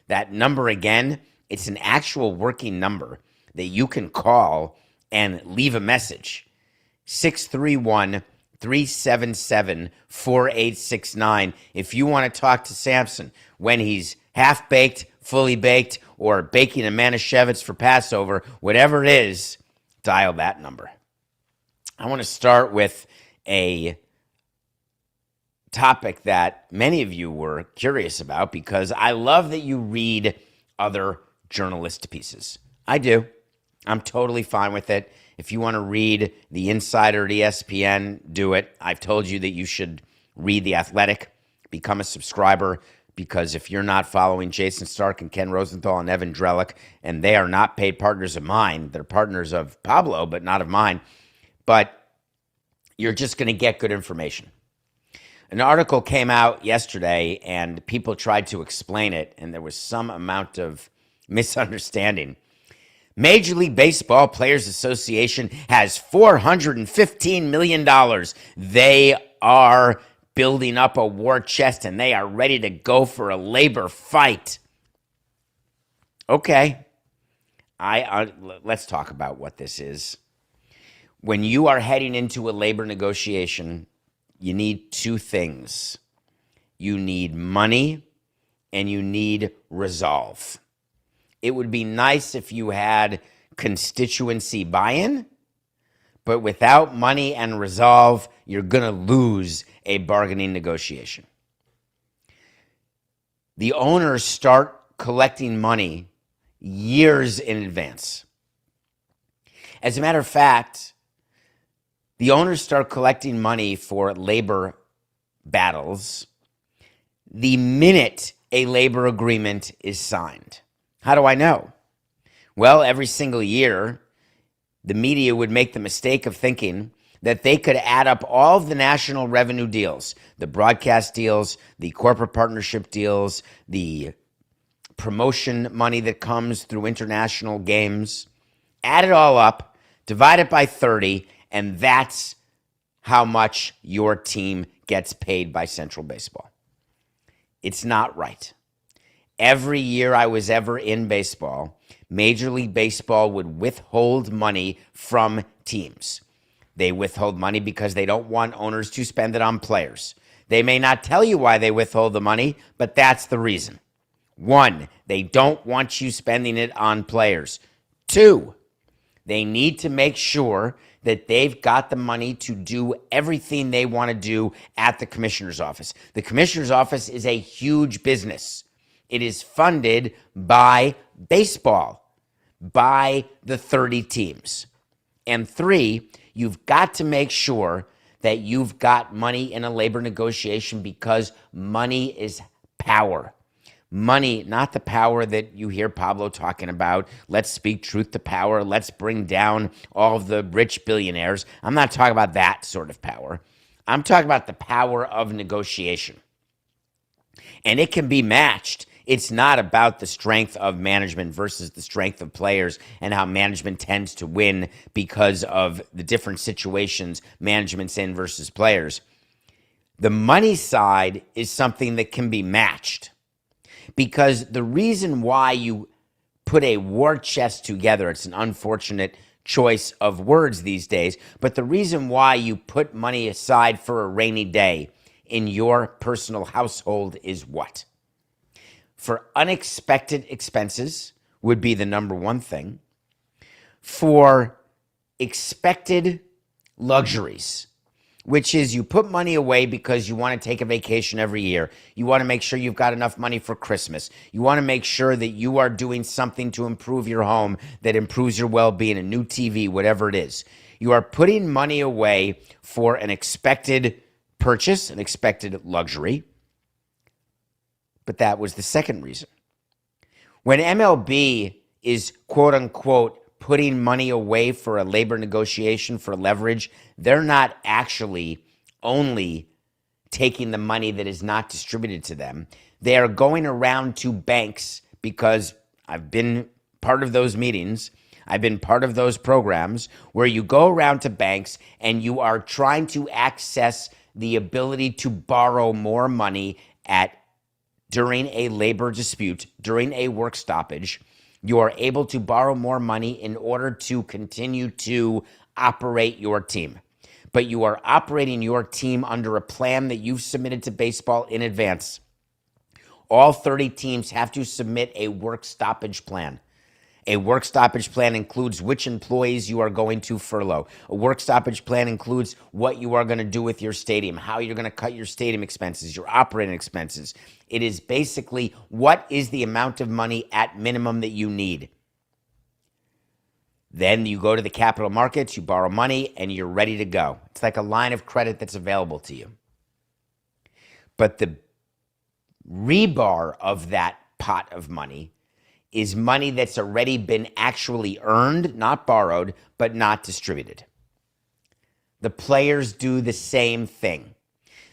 That number again, it's an actual working number that you can call and leave a message. 631-377-4869. If you want to talk to Samson when he's half-baked, fully baked, or baking a Manischewitz for Passover, whatever it is, dial that number. I want to start with a topic that many of you were curious about because I love that you read other journalist pieces. I do. I'm totally fine with it. If you want to read The Insider at ESPN, do it. I've told you that you should read The Athletic, become a subscriber, because if you're not following Jason Stark and Ken Rosenthal and Evan Drellick, and they are not paid partners of mine, they're partners of Pablo, but not of mine, but you're just going to get good information. An article came out yesterday, and people tried to explain it, and there was some amount of misunderstanding. Major League Baseball Players Association has $415 million. They are building up a war chest, and they are ready to go for a labor fight. Okay, let's talk about what this is. When you are heading into a labor negotiation, you need two things. You need money and you need resolve. It would be nice if you had constituency buy-in, but without money and resolve, you're going to lose a bargaining negotiation. The owners start collecting money years in advance. As a matter of fact, the owners start collecting money for labor battles the minute a labor agreement is signed. How do I know? Well, every single year, the media would make the mistake of thinking that they could add up all of the national revenue deals, the broadcast deals, the corporate partnership deals, the promotion money that comes through international games, add it all up, divide it by 30, and that's how much your team gets paid by Central Baseball. It's not right. Every year I was ever in baseball, Major League Baseball would withhold money from teams. They withhold money because they don't want owners to spend it on players. They may not tell you why they withhold the money, but that's the reason. 1, they don't want you spending it on players. 2, they need to make sure that they've got the money to do everything they want to do at the commissioner's office. The commissioner's office is a huge business. It is funded by baseball, by the 30 teams. And 3, you've got to make sure that you've got money in a labor negotiation because money is power. Money, not the power that you hear Pablo talking about. Let's speak truth to power. Let's bring down all of the rich billionaires. I'm not talking about that sort of power. I'm talking about the power of negotiation. And it can be matched. It's not about the strength of management versus the strength of players and how management tends to win because of the different situations management's in versus players. The money side is something that can be matched. Because the reason why you put a war chest together, it's an unfortunate choice of words these days, but the reason why you put money aside for a rainy day in your personal household is what? For unexpected expenses would be the number one thing. For expected luxuries, which is you put money away because you want to take a vacation every year. You want to make sure you've got enough money for Christmas. You want to make sure that you are doing something to improve your home that improves your well-being, a new TV, whatever it is. You are putting money away for an expected purchase, an expected luxury. But that was the second reason. When MLB is, quote unquote, putting money away for a labor negotiation, for leverage, they're not actually only taking the money that is not distributed to them. They are going around to banks, because I've been part of those meetings. I've been part of those programs where you go around to banks and you are trying to access the ability to borrow more money during a labor dispute, during a work stoppage. You are able to borrow more money in order to continue to operate your team. But you are operating your team under a plan that you've submitted to baseball in advance. All 30 teams have to submit a work stoppage plan. A work stoppage plan includes which employees you are going to furlough. A work stoppage plan includes what you are going to do with your stadium, how you're going to cut your stadium expenses, your operating expenses. It is basically what is the amount of money at minimum that you need. Then you go to the capital markets, you borrow money, and you're ready to go. It's like a line of credit that's available to you. But the rebar of that pot of money is money that's already been actually earned, not borrowed, but not distributed. The players do the same thing.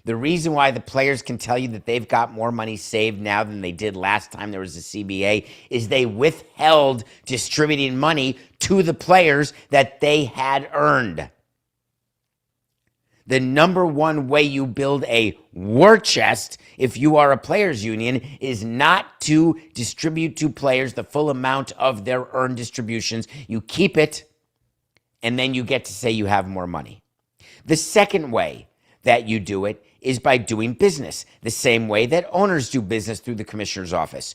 The reason why the players can tell you that they've got more money saved now than they did last time there was a CBA is they withheld distributing money to the players that they had earned. The number one way you build a war chest, if you are a players union, is not to distribute to players the full amount of their earned distributions. You keep it, and then you get to say you have more money. The second way that you do it is by doing business, the same way that owners do business through the commissioner's office.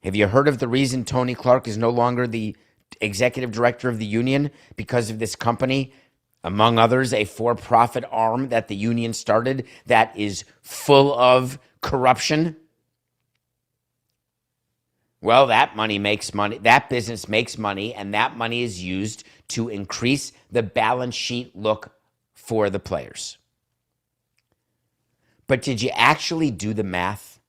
Have you heard of the reason Tony Clark is no longer the executive director of the union? Because of this company, among others, a for-profit arm that the union started that is full of corruption. Well, that money makes money, that business makes money, and that money is used to increase the balance sheet look for the players. But did you actually do the math?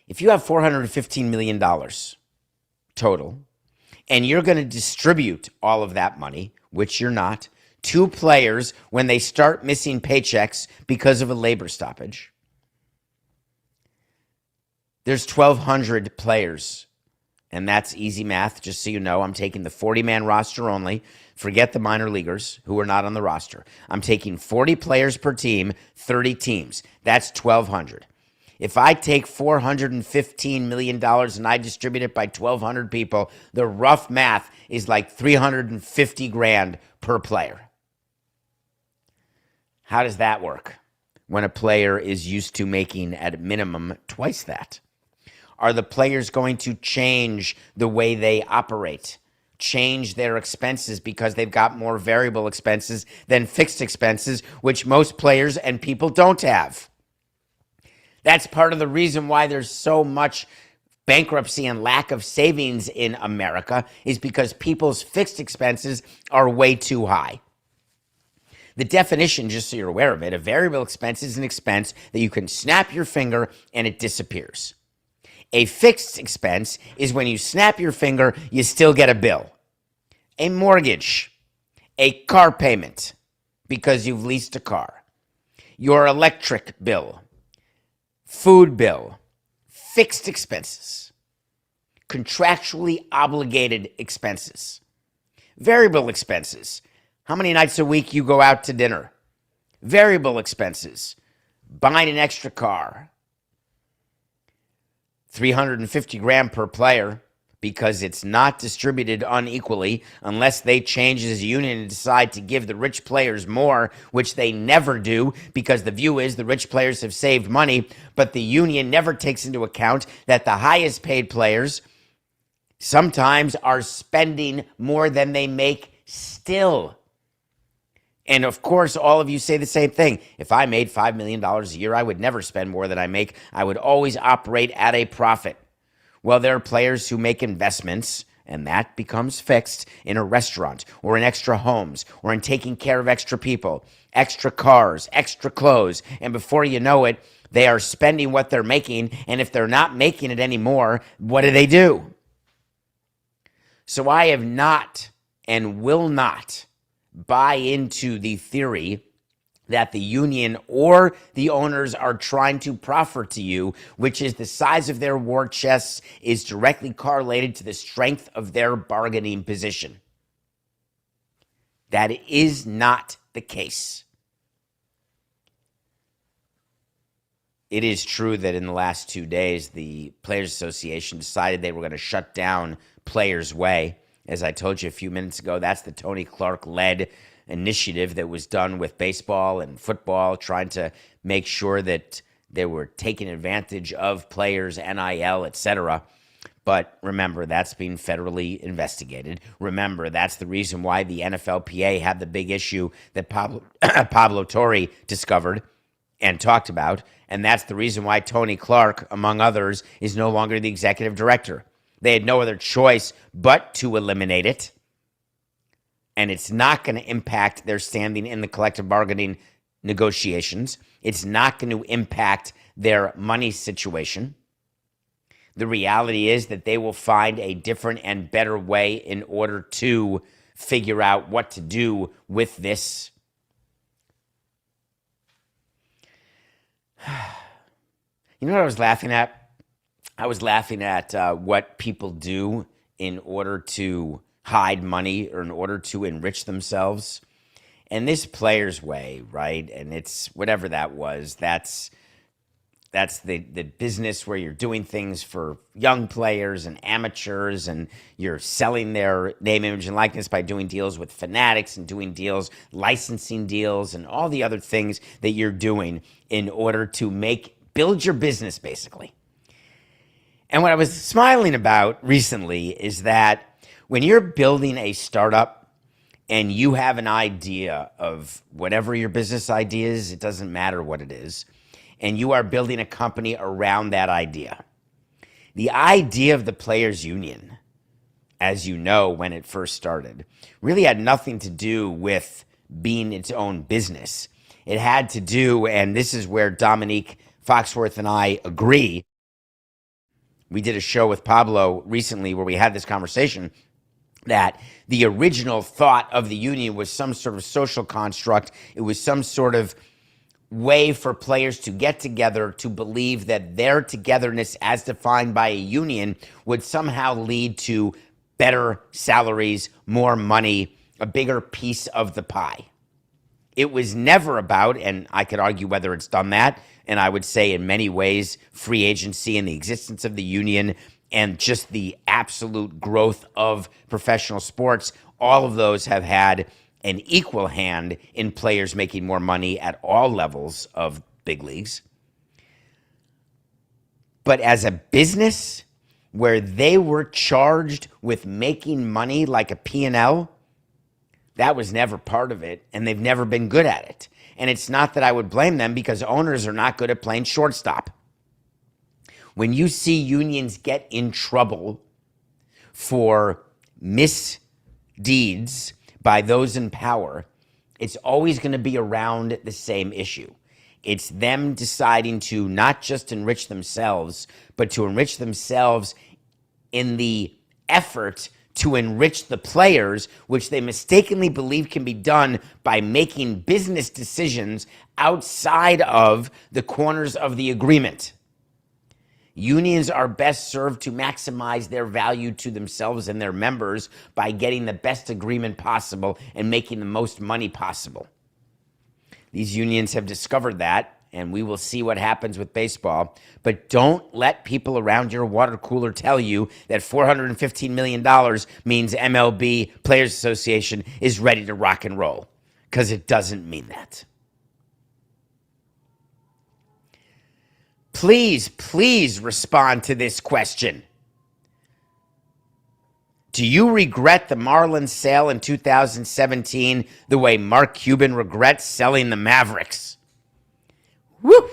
If you have $415 million total, and you're going to distribute all of that money, which you're not, to players when they start missing paychecks because of a labor stoppage, there's 1,200 players. And that's easy math, just so you know. I'm taking the 40-man roster only. Forget the minor leaguers who are not on the roster. I'm taking 40 players per team, 30 teams. That's 1,200. If I take $415 million and I distribute it by 1,200 people, the rough math is like $350,000 per player. How does that work when a player is used to making at minimum twice that? Are the players going to change the way they operate, change their expenses because they've got more variable expenses than fixed expenses, which most players and people don't have? That's part of the reason why there's so much bankruptcy and lack of savings in America, is because people's fixed expenses are way too high. The definition, just so you're aware of it, a variable expense is an expense that you can snap your finger and it disappears. A fixed expense is when you snap your finger, you still get a bill. A mortgage, a car payment because you've leased a car, your electric bill, food bill, fixed expenses, contractually obligated expenses, variable expenses, how many nights a week you go out to dinner, variable expenses, buying an extra car, $350,000 per player because it's not distributed unequally unless they change as a union and decide to give the rich players more, which they never do because the view is the rich players have saved money, but the union never takes into account that the highest paid players sometimes are spending more than they make still. And of course, all of you say the same thing. If I made $5 million a year, I would never spend more than I make. I would always operate at a profit. Well, there are players who make investments, and that becomes fixed in a restaurant or in extra homes or in taking care of extra people, extra cars, extra clothes. And before you know it, they are spending what they're making. And if they're not making it anymore, what do? So I have not and will not buy into the theory that the union or the owners are trying to proffer to you, which is the size of their war chests is directly correlated to the strength of their bargaining position. That is not the case. It is true that in the last 2 days, the Players Association decided they were going to shut down Players Way. As I told you a few minutes ago, that's the Tony Clark-led initiative that was done with baseball and football, trying to make sure that they were taking advantage of players, NIL, etc. But remember, that's being federally investigated. Remember, that's the reason why the NFLPA had the big issue that Pablo Torre discovered and talked about. And that's the reason why Tony Clark, among others, is no longer the executive director. They had no other choice but to eliminate it. And it's not going to impact their standing in the collective bargaining negotiations. It's not going to impact their money situation. The reality is that they will find a different and better way in order to figure out what to do with this. You know what I was laughing at? I was laughing at what people do in order to hide money or in order to enrich themselves. And this Players Way, right? And it's whatever that was. That's the business where you're doing things for young players and amateurs, and you're selling their name, image, and likeness by doing deals with fanatics and doing deals, licensing deals, and all the other things that you're doing in order to build your business, basically. And what I was smiling about recently is that when you're building a startup and you have an idea of whatever your business idea is, it doesn't matter what it is, and you are building a company around that idea. The idea of the Players Union, as you know, when it first started, really had nothing to do with being its own business. It had to do, and this is where Dominique Foxworth and I agree. We did a show with Pablo recently where we had this conversation that the original thought of the union was some sort of social construct. It was some sort of way for players to get together to believe that their togetherness as defined by a union would somehow lead to better salaries, more money, a bigger piece of the pie. It was never about, and I could argue whether it's done that, and I would say in many ways, free agency and the existence of the union and just the absolute growth of professional sports, all of those have had an equal hand in players making more money at all levels of big leagues. But as a business where they were charged with making money like a P&L, that was never part of it, and they've never been good at it. And it's not that I would blame them, because owners are not good at playing shortstop. When you see unions get in trouble for misdeeds by those in power, it's always going to be around the same issue. It's them deciding to not just enrich themselves, but to enrich themselves in the effort to enrich the players, which they mistakenly believe can be done by making business decisions outside of the corners of the agreement. Unions are best served to maximize their value to themselves and their members by getting the best agreement possible and making the most money possible. These unions have discovered that, and we will see what happens with baseball. But don't let people around your water cooler tell you that $415 million means MLB Players Association is ready to rock and roll, because it doesn't mean that. Please respond to this question. Do you regret the Marlins sale in 2017 the way Mark Cuban regrets selling the Mavericks? Woo!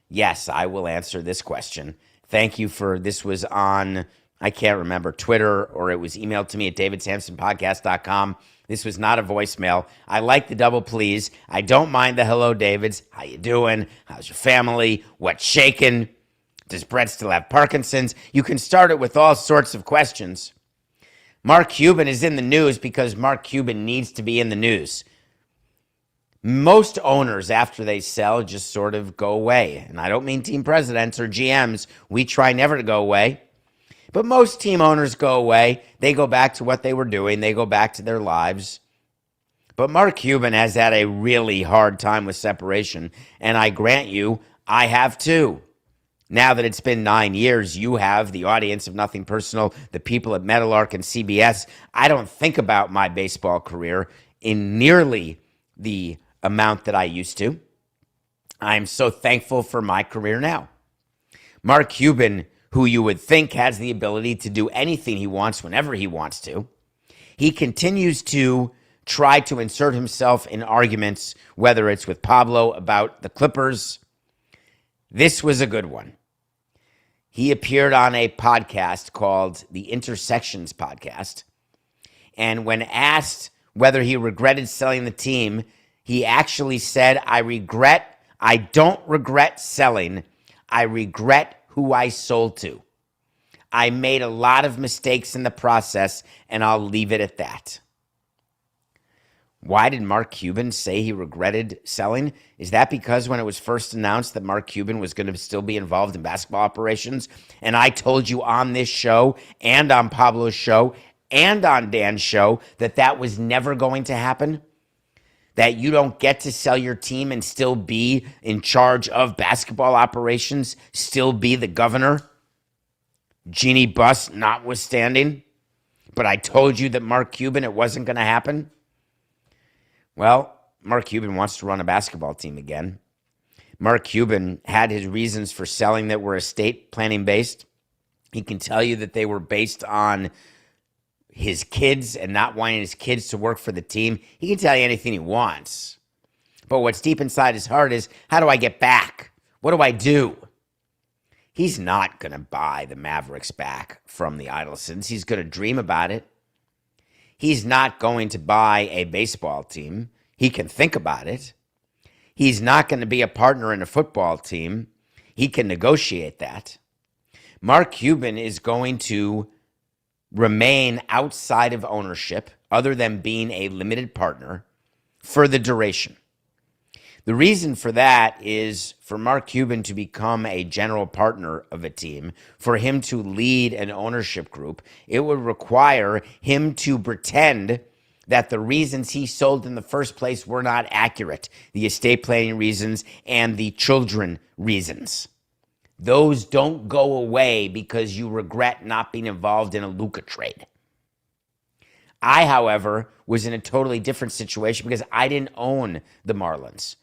Yes, I will answer this question. Thank you for this was on, I can't remember, Twitter, or it was emailed to me at davidsamsonpodcast.com. This was not a voicemail. I like the double please. I don't mind the hello, Davids. How you doing? How's your family? What's shaking? Does Brett still have Parkinson's? You can start it with all sorts of questions. Mark Cuban is in the news because Mark Cuban needs to be in the news. Most owners, after they sell, just sort of go away. And I don't mean team presidents or GMs. We try never to go away. But most team owners go away. They go back to what they were doing. They go back to their lives. But Mark Cuban has had a really hard time with separation. And I grant you, I have too. Now that it's been 9 years, you have the audience of Nothing Personal, the people at Meadowlark and CBS. I don't think about my baseball career in nearly the amount that I used to. I'm so thankful for my career now. Mark Cuban, who you would think has the ability to do anything he wants whenever he wants to, he continues to try to insert himself in arguments, whether it's with Pablo about the Clippers. This was a good one. He appeared on a podcast called the Intersections Podcast. And when asked whether he regretted selling the team, he actually said, I don't regret selling. I regret who I sold to. I made a lot of mistakes in the process, and I'll leave it at that. Why did Mark Cuban say he regretted selling? Is that because when it was first announced that Mark Cuban was going to still be involved in basketball operations, and I told you on this show and on Pablo's show and on Dan's show that that was never going to happen? That you don't get to sell your team and still be in charge of basketball operations, still be the governor? Genie bus notwithstanding. But I told you that Mark Cuban, it wasn't going to happen. Well, Mark Cuban wants to run a basketball team again. Mark Cuban had his reasons for selling that were estate planning based. He can tell you that they were based on his kids and not wanting his kids to work for the team. He can tell you anything he wants. But what's deep inside his heart is, how do I get back? What do I do? He's not going to buy the Mavericks back from the Idlesons. He's going to dream about it. He's not going to buy a baseball team. He can think about it. He's not going to be a partner in a football team. He can negotiate that. Mark Cuban is going to remain outside of ownership, other than being a limited partner, for the duration. The reason for that is for Mark Cuban to become a general partner of a team, for him to lead an ownership group, it would require him to pretend that the reasons he sold in the first place were not accurate, the estate planning reasons and the children reasons. Those don't go away because you regret not being involved in a Luka trade. I, however, was in a totally different situation because I didn't own the Marlins.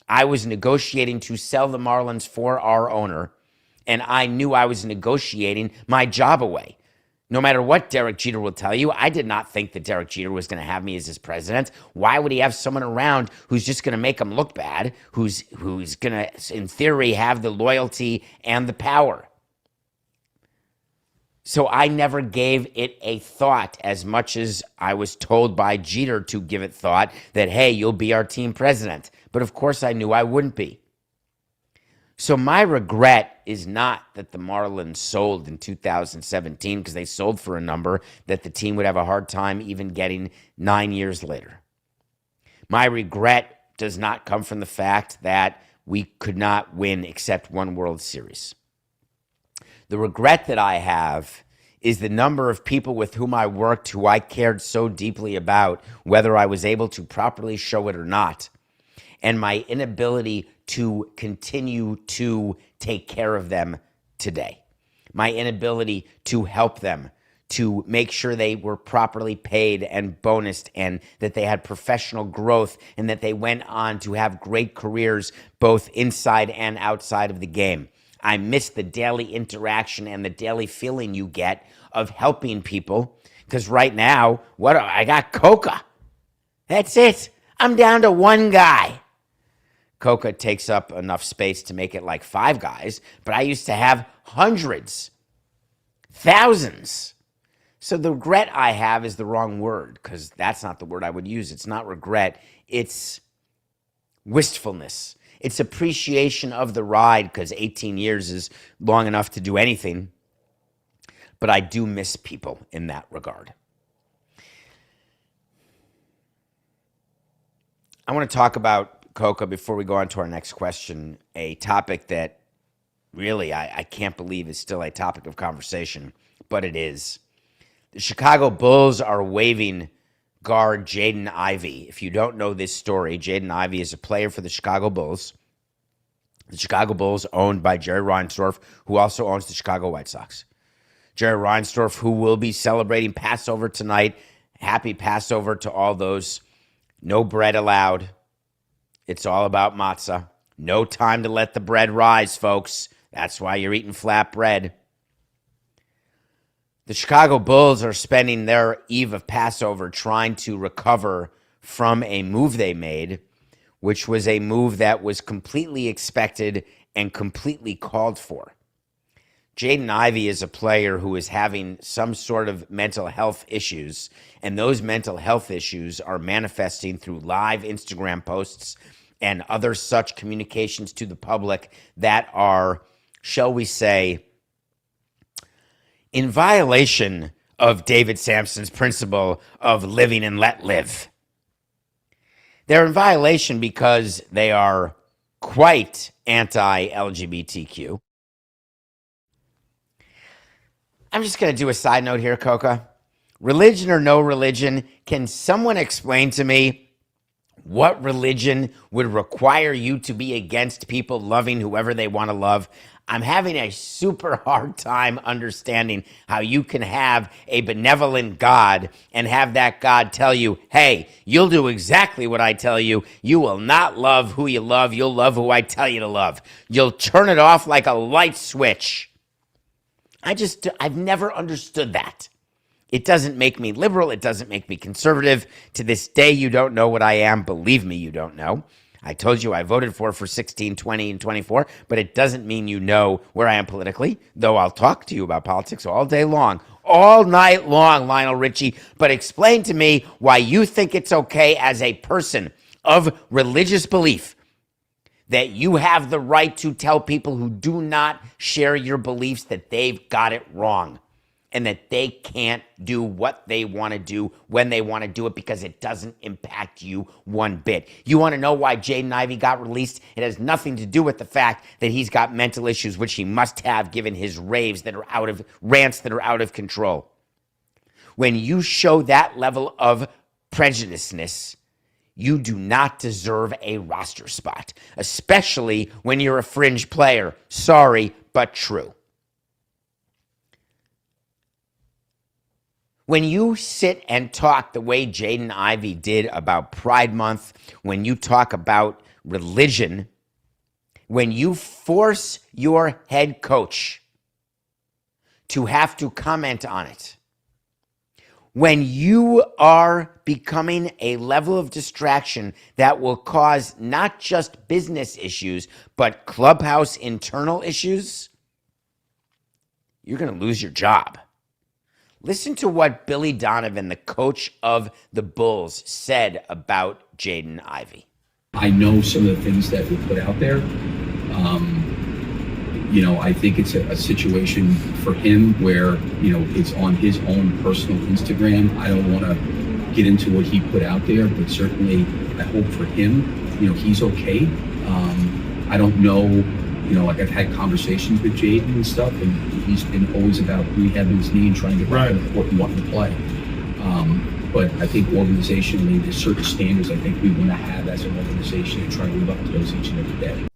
I was negotiating to sell the Marlins for our owner, and I knew I was negotiating my job away. No matter what Derek Jeter will tell you, I did not think that Derek Jeter was going to have me as his president. Why would he have someone around who's just going to make him look bad, who's going to, in theory, have the loyalty and the power? So I never gave it a thought, as much as I was told by Jeter to give it thought that, hey, you'll be our team president. But of course I knew I wouldn't be. So my regret is not that the Marlins sold in 2017, because they sold for a number that the team would have a hard time even getting 9 years later. My regret does not come from the fact that we could not win except one World Series. The regret that I have is the number of people with whom I worked who I cared so deeply about, whether I was able to properly show it or not, and my inability to continue to take care of them today. My inability to help them, to make sure they were properly paid and bonused, and that they had professional growth, and that they went on to have great careers both inside and outside of the game. I miss the daily interaction and the daily feeling you get of helping people. Because right now, I got Coca. That's it. I'm down to one guy. Coca takes up enough space to make it like 5 guys, but I used to have hundreds, thousands. So the regret I have is the wrong word, because that's not the word I would use. It's not regret. It's wistfulness. It's appreciation of the ride, because 18 years is long enough to do anything. But I do miss people in that regard. I want to talk about Coca before we go on to our next question, a topic that really I can't believe is still a topic of conversation, but it is. The Chicago Bulls are waiving guard Jaden Ivey. If you don't know this story, Jaden Ivey is a player for the Chicago Bulls. The Chicago Bulls owned by Jerry Reinsdorf, who also owns the Chicago White Sox. Jerry Reinsdorf, who will be celebrating Passover tonight. Happy Passover to all those. No bread allowed. It's all about matzah. No time to let the bread rise, folks. That's why you're eating flat bread. The Chicago Bulls are spending their eve of Passover trying to recover from a move they made, which was a move that was completely expected and completely called for. Jaden Ivey is a player who is having some sort of mental health issues, and those mental health issues are manifesting through live Instagram posts and other such communications to the public that are, shall we say, in violation of David Samson's principle of living and let live. They're in violation because they are quite anti-LGBTQ. I'm just going to do a side note here, Coca. Religion or no religion, can someone explain to me what religion would require you to be against people loving whoever they want to love? I'm having a super hard time understanding how you can have a benevolent God and have that God tell you, hey, you'll do exactly what I tell you. You will not love who you love. You'll love who I tell you to love. You'll turn it off like a light switch. I've never understood that. It doesn't make me liberal. It doesn't make me conservative. To this day, you don't know what I am. Believe me, you don't know. I told you I voted for 16, 20, and 24, but it doesn't mean you know where I am politically, though I'll talk to you about politics all day long, all night long, Lionel Richie. But explain to me why you think it's okay as a person of religious belief that you have the right to tell people who do not share your beliefs that they've got it wrong and that they can't do what they want to do when they want to do it because it doesn't impact you one bit. You want to know why Jaden Ivey got released? It has nothing to do with the fact that he's got mental issues, which he must have given his rants that are out of control. When you show that level of prejudiceness, you do not deserve a roster spot, especially when you're a fringe player. Sorry, but true. When you sit and talk the way Jaden Ivey did about Pride Month, when you talk about religion, when you force your head coach to have to comment on it, when you are becoming a level of distraction that will cause not just business issues, but clubhouse internal issues, you're going to lose your job. Listen to what Billy Donovan, the coach of the Bulls, said about Jaden Ivey. I know some of the things that we put out there. I think it's a situation for him where, it's on his own personal Instagram. I don't want to get into what he put out there, but certainly I hope for him, he's okay. I don't know, I've had conversations with Jaden and stuff, and he's been always about rehabbing his knee and trying to get back to the court and wanting to play. But I think organizationally, there's certain standards I think we want to have as an organization and try to live up to those each and every day.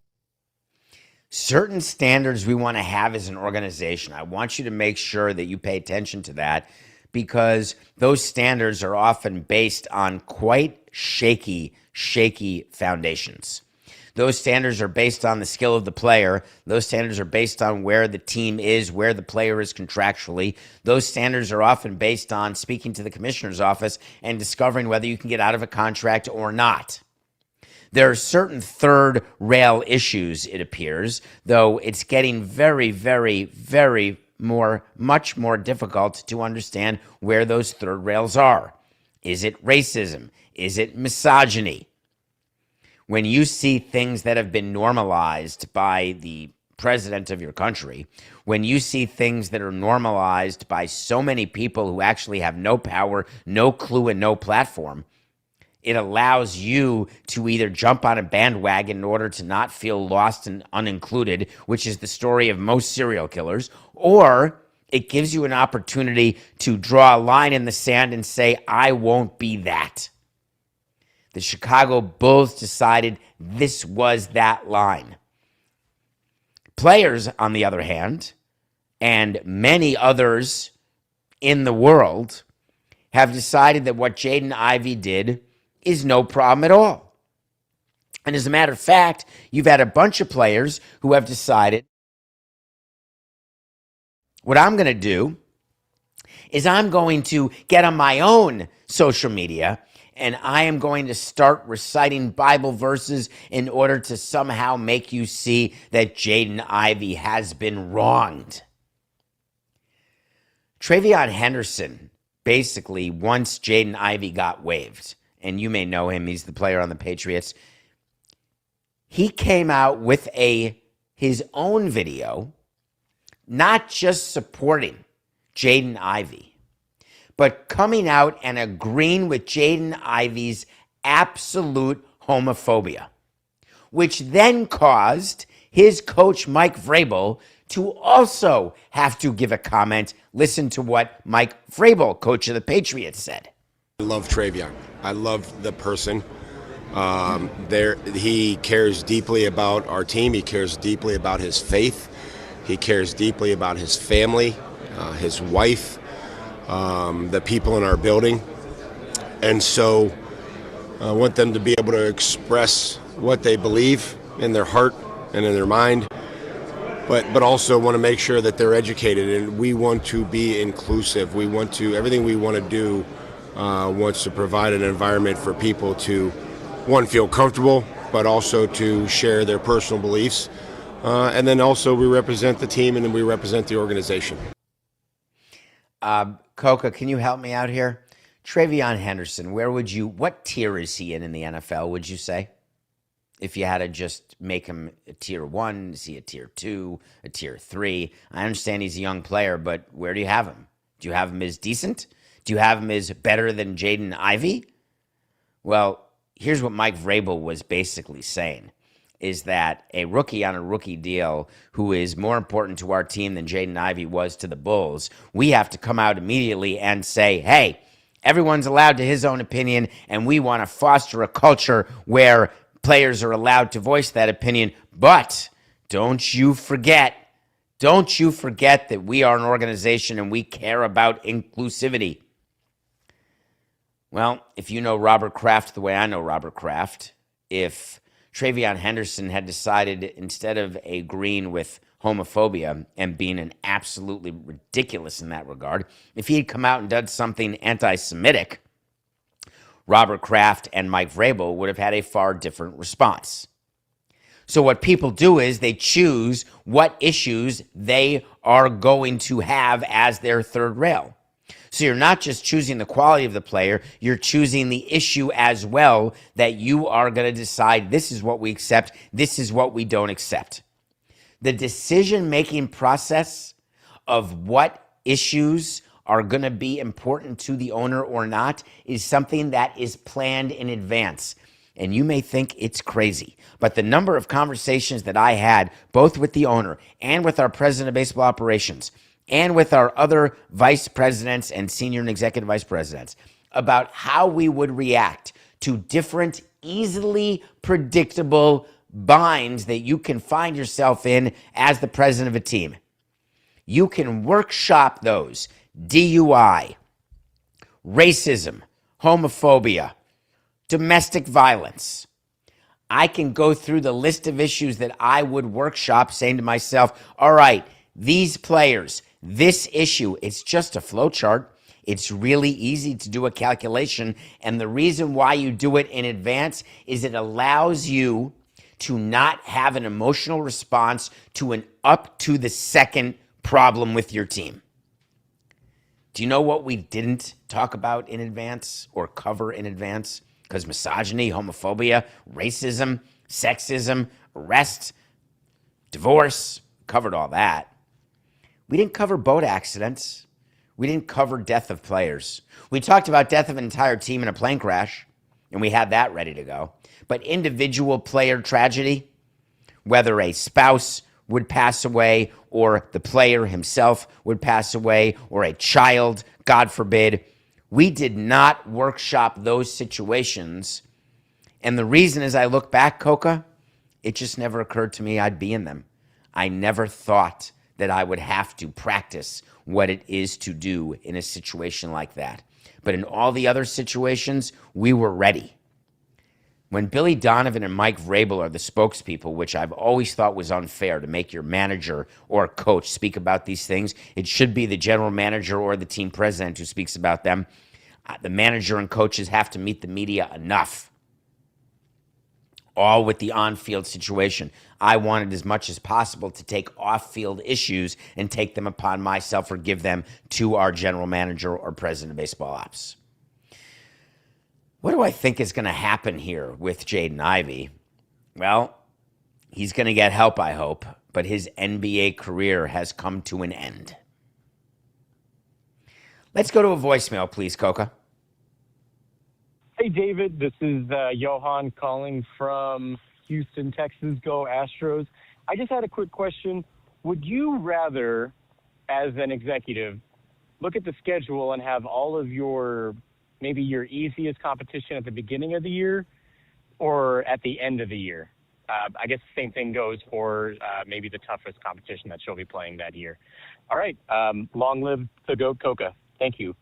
Certain standards we want to have as an organization. I want you to make sure that you pay attention to that, because those standards are often based on quite shaky foundations. Those standards are based on the skill of the player. Those standards are based on where the team is, where the player is contractually. Those standards are often based on speaking to the commissioner's office and discovering whether you can get out of a contract or not. There are certain third rail issues, it appears, though it's getting very, very, very much more difficult to understand where those third rails are. Is it racism? Is it misogyny? When you see things that have been normalized by the president of your country, when you see things that are normalized by so many people who actually have no power, no clue, and no platform, it allows you to either jump on a bandwagon in order to not feel lost and unincluded, which is the story of most serial killers, or it gives you an opportunity to draw a line in the sand and say, I won't be that. The Chicago Bulls decided this was that line. Players, on the other hand, and many others in the world have decided that what Jaden Ivey did is no problem at all. And as a matter of fact, you've had a bunch of players who have decided, what I'm going to do is I'm going to get on my own social media and I am going to start reciting Bible verses in order to somehow make you see that Jaden Ivey has been wronged. Travion Henderson, basically, once Jaden Ivey got waived, and you may know him, he's the player on the Patriots, he came out with his own video, not just supporting Jaden Ivey, but coming out and agreeing with Jaden Ivey's absolute homophobia, which then caused his coach, Mike Vrabel, to also have to give a comment. Listen to what Mike Vrabel, coach of the Patriots, said. I love Travion. I love the person. He cares deeply about our team. He cares deeply about his faith. He cares deeply about his family, his wife, the people in our building. And so I want them to be able to express what they believe in their heart and in their mind, but also want to make sure that they're educated. And we want to be inclusive. Everything we want to do wants to provide an environment for people to, one, feel comfortable, but also to share their personal beliefs. And then also we represent the team and then we represent the organization. Coca, can you help me out here? Travion Henderson, what tier is he in the NFL, would you say? If you had to just make him a tier 1, is he a tier 2, a tier 3? I understand he's a young player, but where do you have him? Do you have him as decent? Do you have him as better than Jaden Ivey? Well, here's what Mike Vrabel was basically saying, is that a rookie on a rookie deal who is more important to our team than Jaden Ivey was to the Bulls, we have to come out immediately and say, hey, everyone's allowed to his own opinion, and we want to foster a culture where players are allowed to voice that opinion. But don't you forget that we are an organization and we care about inclusivity. Well, if you know Robert Kraft the way I know Robert Kraft, if Travion Henderson had decided, instead of agreeing with homophobia and being an absolutely ridiculous in that regard, if he had come out and done something anti-Semitic, Robert Kraft and Mike Vrabel would have had a far different response. So what people do is they choose what issues they are going to have as their third rail. So you're not just choosing the quality of the player, you're choosing the issue as well, that you are going to decide this is what we accept, this is what we don't accept. The decision-making process of what issues are going to be important to the owner or not is something that is planned in advance. And you may think it's crazy, but the number of conversations that I had, both with the owner and with our president of baseball operations, and with our other vice presidents and senior and executive vice presidents, about how we would react to different, easily predictable binds that you can find yourself in as the president of a team. You can workshop those: DUI, racism, homophobia, domestic violence. I can go through the list of issues that I would workshop, saying to myself, all right, these players, this issue, it's just a flow chart. It's really easy to do a calculation. And the reason why you do it in advance is it allows you to not have an emotional response to an up to the second problem with your team. Do you know what we didn't talk about in advance or cover in advance? Because misogyny, homophobia, racism, sexism, arrest, divorce, covered all that. We didn't cover boat accidents. We didn't cover death of players. We talked about death of an entire team in a plane crash, and we had that ready to go. But individual player tragedy, whether a spouse would pass away or the player himself would pass away or a child, God forbid, we did not workshop those situations. And the reason is I look back, Coca, it just never occurred to me I'd be in them. I never thought that I would have to practice what it is to do in a situation like that. But in all the other situations, we were ready. When Billy Donovan and Mike Vrabel are the spokespeople, which I've always thought was unfair to make your manager or coach speak about these things, it should be the general manager or the team president who speaks about them. The manager and coaches have to meet the media enough, all with the on-field situation. I wanted as much as possible to take off-field issues and take them upon myself or give them to our general manager or president of baseball ops. What do I think is going to happen here with Jaden Ivey? Well, he's going to get help, I hope, but his NBA career has come to an end. Let's go to a voicemail, please, Coca. Hey, David. This is Johan calling from Houston, Texas. Go Astros. I just had a quick question. Would you rather, as an executive, look at the schedule and have all of maybe your easiest competition at the beginning of the year or at the end of the year? I guess the same thing goes for maybe the toughest competition that she'll be playing that year. All right. Long live the GOAT Coca. Thank you.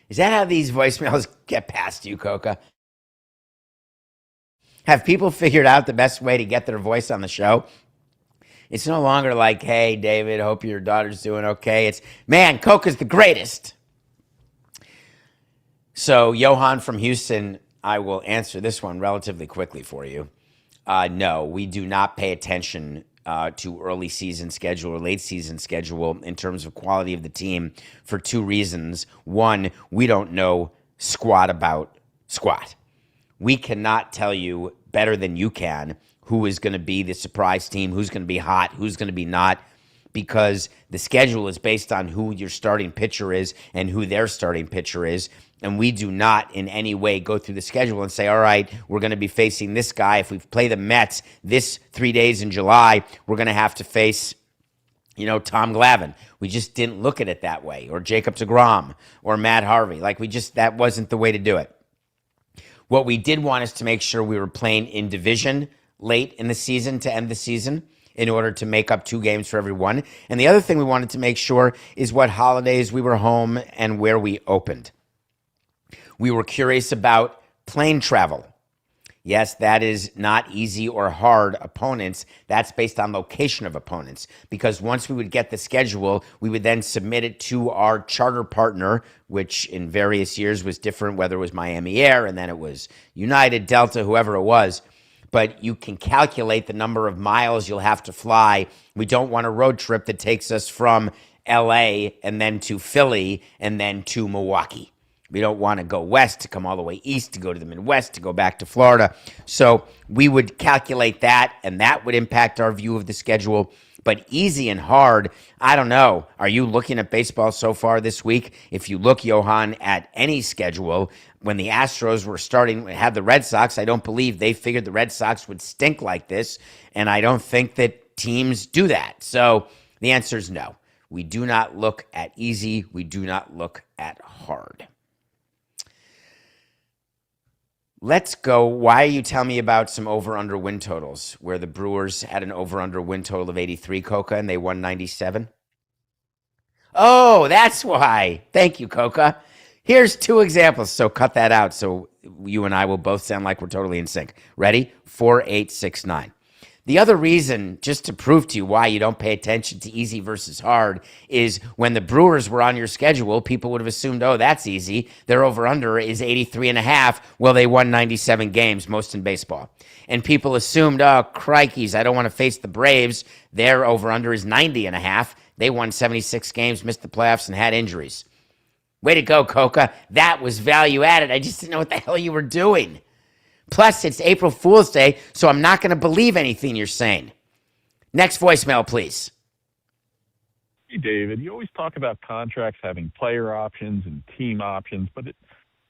Is that how these voicemails get past you, Coca? Have people figured out the best way to get their voice on the show? It's no longer like, hey, David, hope your daughter's doing okay. It's, man, Coca's the greatest. So, Johan from Houston, I will answer this one relatively quickly for you. No, we do not pay attention to early season schedule or late season schedule in terms of quality of the team for two reasons. One, we don't know squat about squat. We cannot tell you better than you can who is going to be the surprise team, who's going to be hot, who's going to be not, because the schedule is based on who your starting pitcher is and who their starting pitcher is. And we do not in any way go through the schedule and say, all right, we're going to be facing this guy. If we play the Mets this 3 days in July, we're going to have to face, Tom Glavine. We just didn't look at it that way. Or Jacob deGrom or Matt Harvey. That wasn't the way to do it. What we did want is to make sure we were playing in division late in the season to end the season in order to make up 2 games for everyone. And the other thing we wanted to make sure is what holidays we were home and where we opened. We were curious about plane travel. Yes, that is not easy or hard opponents. That's based on location of opponents. Because once we would get the schedule, we would then submit it to our charter partner, which in various years was different, whether it was Miami Air and then it was United, Delta, whoever it was. But you can calculate the number of miles you'll have to fly. We don't want a road trip that takes us from LA and then to Philly and then to Milwaukee. We don't want to go west to come all the way east to go to the Midwest to go back to Florida. So we would calculate that, and that would impact our view of the schedule. But easy and hard, I don't know. Are you looking at baseball so far this week? If you look, Johan, at any schedule, when the Astros were starting to have the Red Sox, I don't believe they figured the Red Sox would stink like this, and I don't think that teams do that. So the answer is no. We do not look at easy. We do not look at hard. Let's go. Why are you telling me about some over-under win totals where the Brewers had an over-under win total of 83, Coca, and they won 97? Oh, that's why. Thank you, Coca. Here's two examples. So cut that out so you and I will both sound like we're totally in sync. Ready? 4, 8, 6, 9. The other reason, just to prove to you why you don't pay attention to easy versus hard, is when the Brewers were on your schedule, people would have assumed, oh, that's easy. Their over-under is 83.5. Well, they won 97 games, most in baseball. And people assumed, oh, crikeys, I don't want to face the Braves. Their over-under is 90.5. They won 76 games, missed the playoffs, and had injuries. Way to go, Coca. That was value added. I just didn't know what the hell you were doing. Plus, it's April Fool's Day, so I'm not going to believe anything you're saying. Next voicemail, please. Hey, David, you always talk about contracts having player options and team options, but it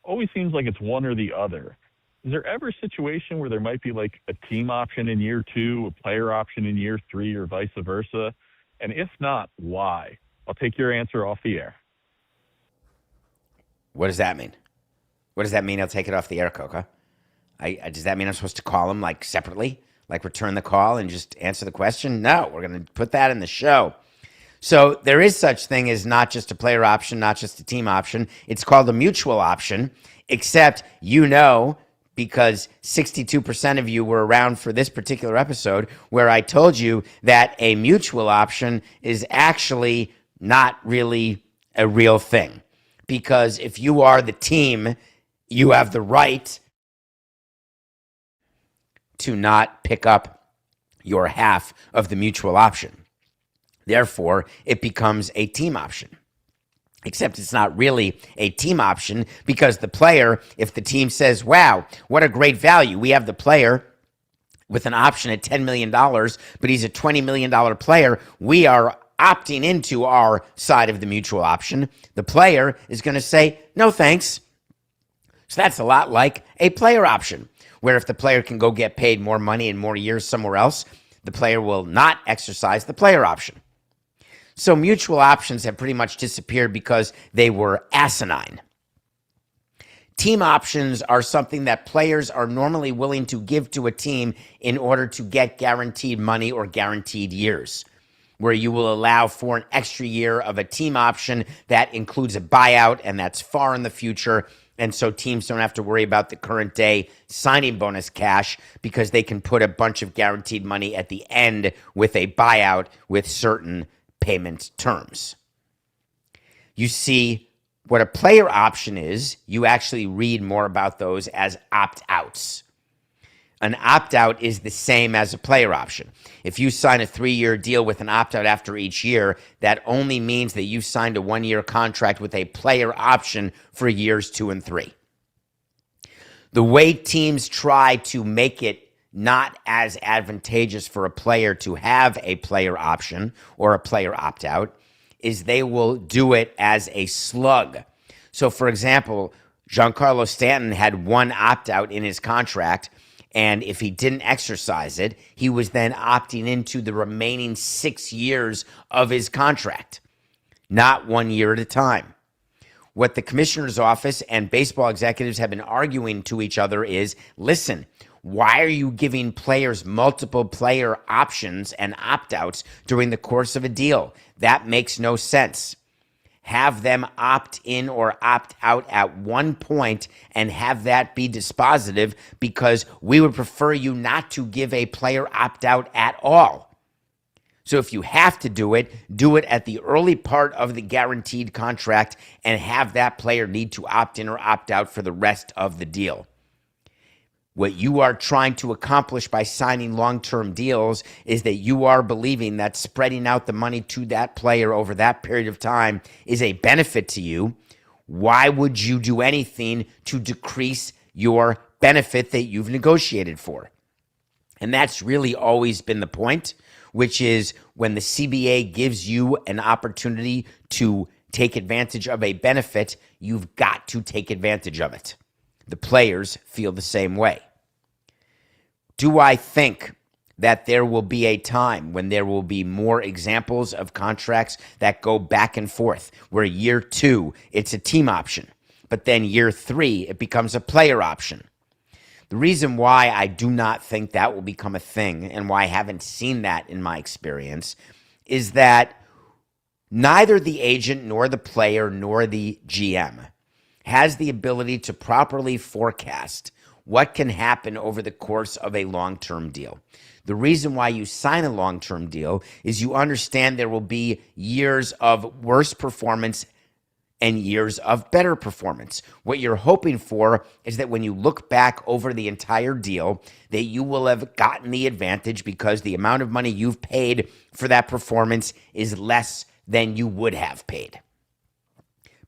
always seems like it's one or the other. Is there ever a situation where there might be like a team option in year 2, a player option in year 3, or vice versa? And if not, why? I'll take your answer off the air. What does that mean? What does that mean? I'll take it off the air, Coca. Does that mean I'm supposed to call him like separately? Like return the call and just answer the question? No, we're going to put that in the show. So there is such thing as not just a player option, not just a team option. It's called a mutual option, except because 62% of you were around for this particular episode where I told you that a mutual option is actually not really a real thing. Because if you are the team, you have the right to not pick up your half of the mutual option. Therefore, it becomes a team option. Except it's not really a team option because the player, if the team says, wow, what a great value, we have the player with an option at $10 million, but he's a $20 million player, we are opting into our side of the mutual option. The player is going to say, no thanks. So that's a lot like a player option, where if the player can go get paid more money in more years somewhere else, the player will not exercise the player option. So mutual options have pretty much disappeared because they were asinine. Team options are something that players are normally willing to give to a team in order to get guaranteed money or guaranteed years, where you will allow for an extra year of a team option that includes a buyout, and that's far in the future. And so teams don't have to worry about the current day signing bonus cash because they can put a bunch of guaranteed money at the end with a buyout with certain payment terms. You see, what a player option is, you actually read more about those as opt-outs. An opt-out is the same as a player option. If you sign a 3-year deal with an opt-out after each year, that only means that you signed a 1-year contract with a player option for years 2 and 3. The way teams try to make it not as advantageous for a player to have a player option or a player opt-out is they will do it as a slug. So, for example, Giancarlo Stanton had one opt-out in his contract, and if he didn't exercise it, he was then opting into the remaining 6 years of his contract, not 1 year at a time. What the commissioner's office and baseball executives have been arguing to each other is, listen, why are you giving players multiple player options and opt-outs during the course of a deal? That makes no sense. Have them opt in or opt out at one point and have that be dispositive, because we would prefer you not to give a player opt out at all. So if you have to do it at the early part of the guaranteed contract and have that player need to opt in or opt out for the rest of the deal. What you are trying to accomplish by signing long-term deals is that you are believing that spreading out the money to that player over that period of time is a benefit to you. Why would you do anything to decrease your benefit that you've negotiated for? And that's really always been the point, which is when the CBA gives you an opportunity to take advantage of a benefit, you've got to take advantage of it. The players feel the same way. Do I think that there will be a time when there will be more examples of contracts that go back and forth, where year 2, it's a team option, but then year 3, it becomes a player option? The reason why I do not think that will become a thing, and why I haven't seen that in my experience, is that neither the agent nor the player nor the GM has the ability to properly forecast what can happen over the course of a long-term deal. The reason why you sign a long-term deal is you understand there will be years of worse performance and years of better performance. What you're hoping for is that when you look back over the entire deal, that you will have gotten the advantage because the amount of money you've paid for that performance is less than you would have paid.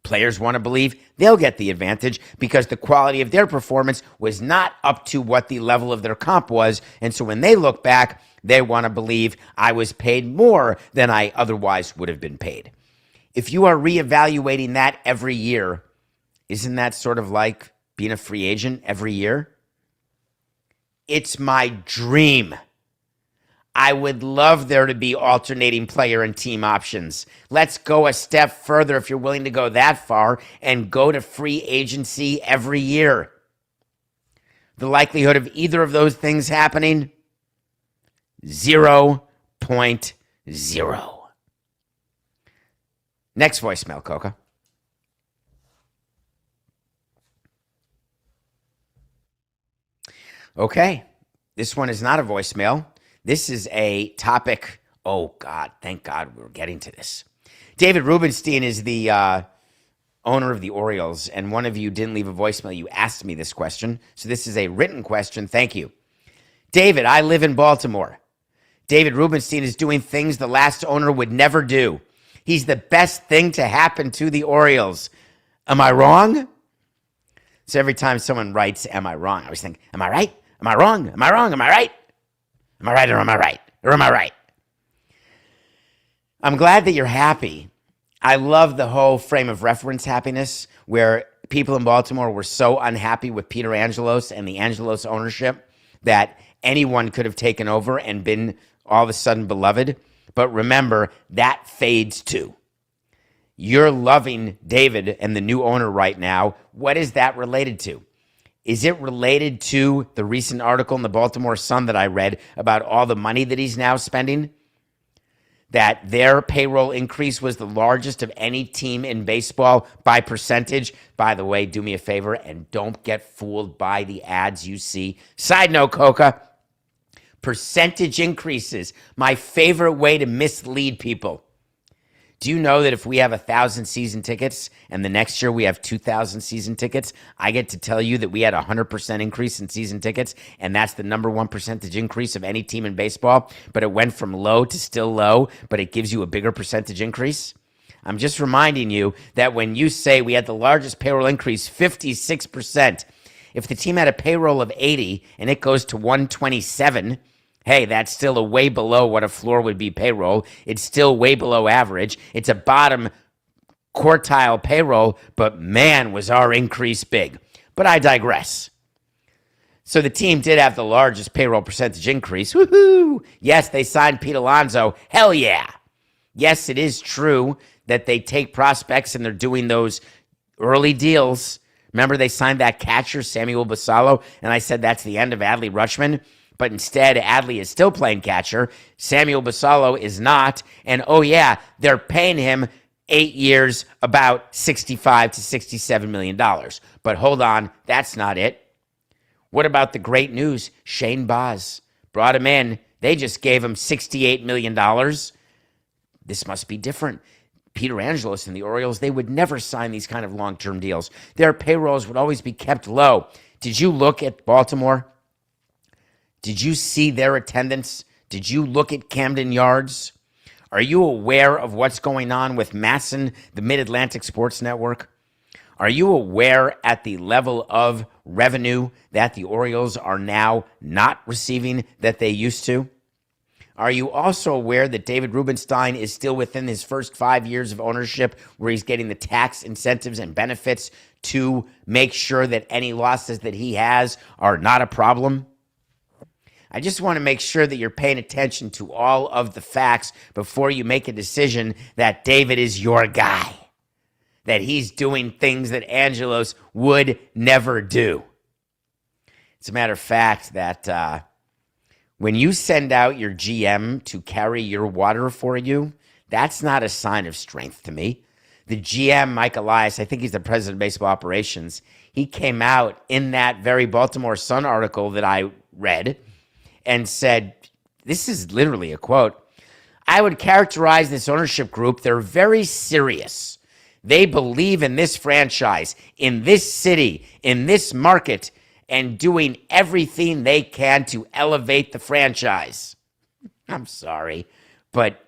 Players want to believe they'll get the advantage because the quality of their performance was not up to what the level of their comp was. And so when they look back, they want to believe I was paid more than I otherwise would have been paid. If you are reevaluating that every year, isn't that sort of like being a free agent every year? It's my dream. I would love there to be alternating player and team options. Let's go a step further if you're willing to go that far and go to free agency every year. The likelihood of either of those things happening? 0.0. Next voicemail, Coca. Okay, this one is not a voicemail. This is a topic. Oh, God, thank God we're getting to this. David Rubenstein is the owner of the Orioles, and one of you didn't leave a voicemail. You asked me this question, so this is a written question. Thank you. David, I live in Baltimore. David Rubenstein is doing things the last owner would never do. He's the best thing to happen to the Orioles. Am I wrong? So every time someone writes, am I wrong? I always think, am I right? Am I wrong? Am I wrong? Am I right? Am I right or am I right? Or am I right? I'm glad that you're happy. I love the whole frame of reference happiness where people in Baltimore were so unhappy with Peter Angelos and the Angelos ownership that anyone could have taken over and been all of a sudden beloved. But remember, that fades too. You're loving David and the new owner right now. What is that related to? Is it related to the recent article in the Baltimore Sun that I read about all the money that he's now spending? That their payroll increase was the largest of any team in baseball by percentage. By the way, do me a favor and don't get fooled by the ads you see. Side note, Coca, percentage increases, my favorite way to mislead people. Do you know that if we have 1,000 season tickets and the next year we have 2,000 season tickets, I get to tell you that we had a 100% increase in season tickets, and that's the number one percentage increase of any team in baseball, but it went from low to still low, but it gives you a bigger percentage increase? I'm just reminding you that when you say we had the largest payroll increase, 56%, if the team had a payroll of 80 and it goes to 127, hey, that's still a way below what a floor would be payroll. It's still way below average. It's a bottom quartile payroll, but man, was our increase big. But I digress. So the team did have the largest payroll percentage increase. Woohoo! Yes, they signed Pete Alonso. Hell yeah. Yes, it is true that they take prospects and they're doing those early deals. Remember, they signed that catcher, Samuel Basallo, and I said that's the end of Adley Rutschman. But instead, Adley is still playing catcher. Samuel Basallo is not. And oh yeah, they're paying him 8 years, about $65 to $67 million. But hold on, that's not it. What about the great news? Shane Baz brought him in. They just gave him $68 million. This must be different. Peter Angelos and the Orioles, they would never sign these kind of long-term deals. Their payrolls would always be kept low. Did you look at Baltimore? Did you see their attendance? Did you look at Camden Yards? Are you aware of what's going on with Masson, the Mid-Atlantic Sports Network? Are you aware at the level of revenue that the Orioles are now not receiving that they used to? Are you also aware that David Rubenstein is still within his first 5 years of ownership where he's getting the tax incentives and benefits to make sure that any losses that he has are not a problem? I just want to make sure that you're paying attention to all of the facts before you make a decision that David is your guy, that he's doing things that Angelos would never do. It's a matter of fact that when you send out your GM to carry your water for you, that's not a sign of strength to me. the GM, Mike Elias, I think he's the president of baseball operations, he came out in that very Baltimore Sun article that I read and said, this is literally a quote, I would characterize this ownership group, they're very serious. They believe in this franchise, in this city, in this market, and doing everything they can to elevate the franchise. I'm sorry, but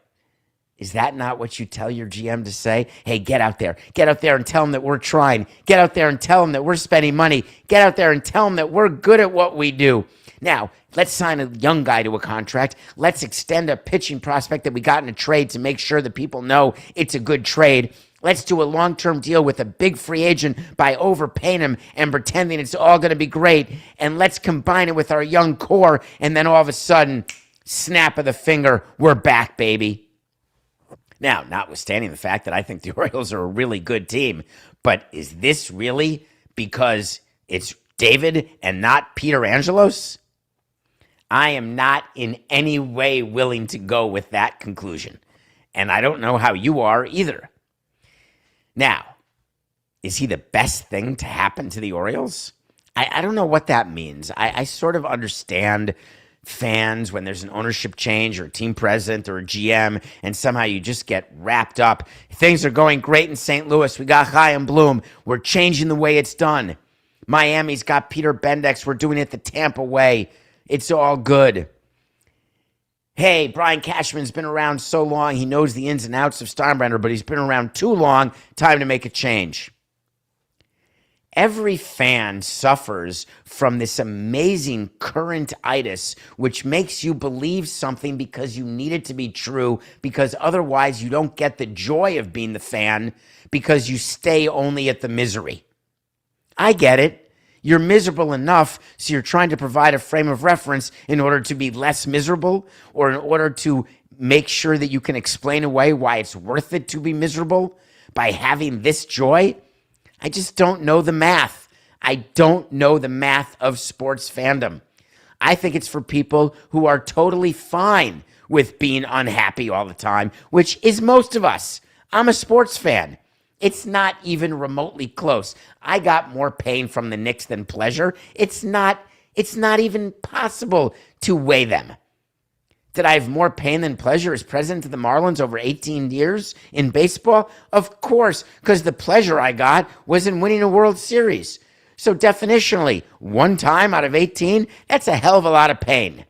is that not what you tell your GM to say? Hey, get out there and tell them that we're trying. Get out there and tell them that we're spending money. Get out there and tell them that we're good at what we do. Now, let's sign a young guy to a contract. Let's extend a pitching prospect that we got in a trade to make sure that people know it's a good trade. Let's do a long-term deal with a big free agent by overpaying him and pretending it's all going to be great. And let's combine it with our young core. And then all of a sudden, snap of the finger, we're back, baby. Now, notwithstanding the fact that I think the Orioles are a really good team, but is this really because it's David and not Peter Angelos? I am not in any way willing to go with that conclusion. And I don't know how you are either. Now, is he the best thing to happen to the Orioles? I don't know what that means. I sort of understand fans when there's an ownership change or a team president or a GM, and somehow you just get wrapped up. Things are going great in St. Louis. We got Chaim Bloom. We're changing the way it's done. Miami's got Peter Bendex. We're doing it the Tampa way. It's all good. Hey, Brian Cashman's been around so long, he knows the ins and outs of Steinbrenner, but he's been around too long. Time to make a change. Every fan suffers from this amazing current-itis, which makes you believe something because you need it to be true, because otherwise you don't get the joy of being the fan, because you stay only at the misery. I get it. You're miserable enough, so you're trying to provide a frame of reference in order to be less miserable, or in order to make sure that you can explain away why it's worth it to be miserable by having this joy. I just don't know the math. I don't know the math of sports fandom. I think it's for people who are totally fine with being unhappy all the time, which is most of us. I'm a sports fan. It's not even remotely close. I got more pain from the Knicks than pleasure. It's not even possible to weigh them. Did I have more pain than pleasure as president of the Marlins over 18 years in baseball? Of course, because the pleasure I got was in winning a World Series. So definitionally, one time out of 18, that's a hell of a lot of pain.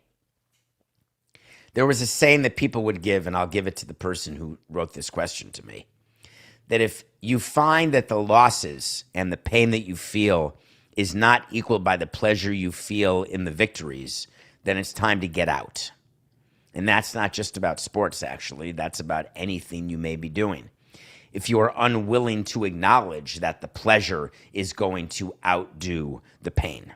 There was a saying that people would give, and I'll give it to the person who wrote this question to me, that if you find that the losses and the pain that you feel is not equaled by the pleasure you feel in the victories, then it's time to get out. And that's not just about sports, actually. That's about anything you may be doing. If you are unwilling to acknowledge that the pleasure is going to outdo the pain.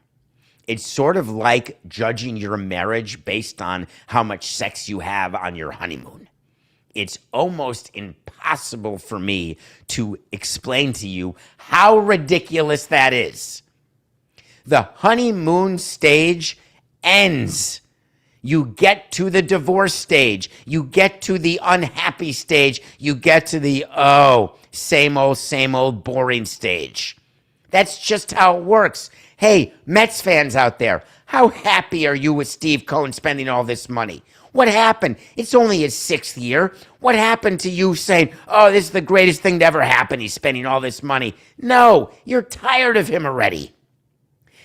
It's sort of like judging your marriage based on how much sex you have on your honeymoon. It's almost impossible for me to explain to you how ridiculous that is. The honeymoon stage ends. You get to the divorce stage. You get to the unhappy stage. You get to the, same old, boring stage. That's just how it works. Hey, Mets fans out there, how happy are you with Steve Cohen spending all this money? What happened? It's only his 6th year. What happened to you saying, this is the greatest thing to ever happen, he's spending all this money? No, you're tired of him already.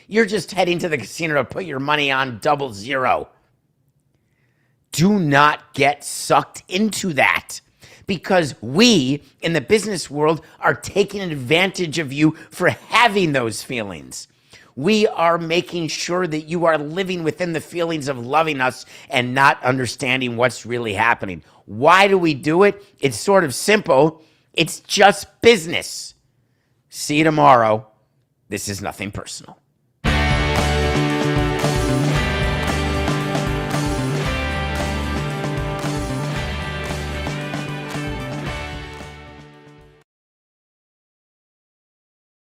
You're just heading to the casino to put your money on 0-0. Do not get sucked into that, because we in the business world are taking advantage of you for having those feelings. We are making sure that you are living within the feelings of loving us and not understanding what's really happening. Why do we do it? It's sort of simple. It's just business. See you tomorrow. This is nothing personal.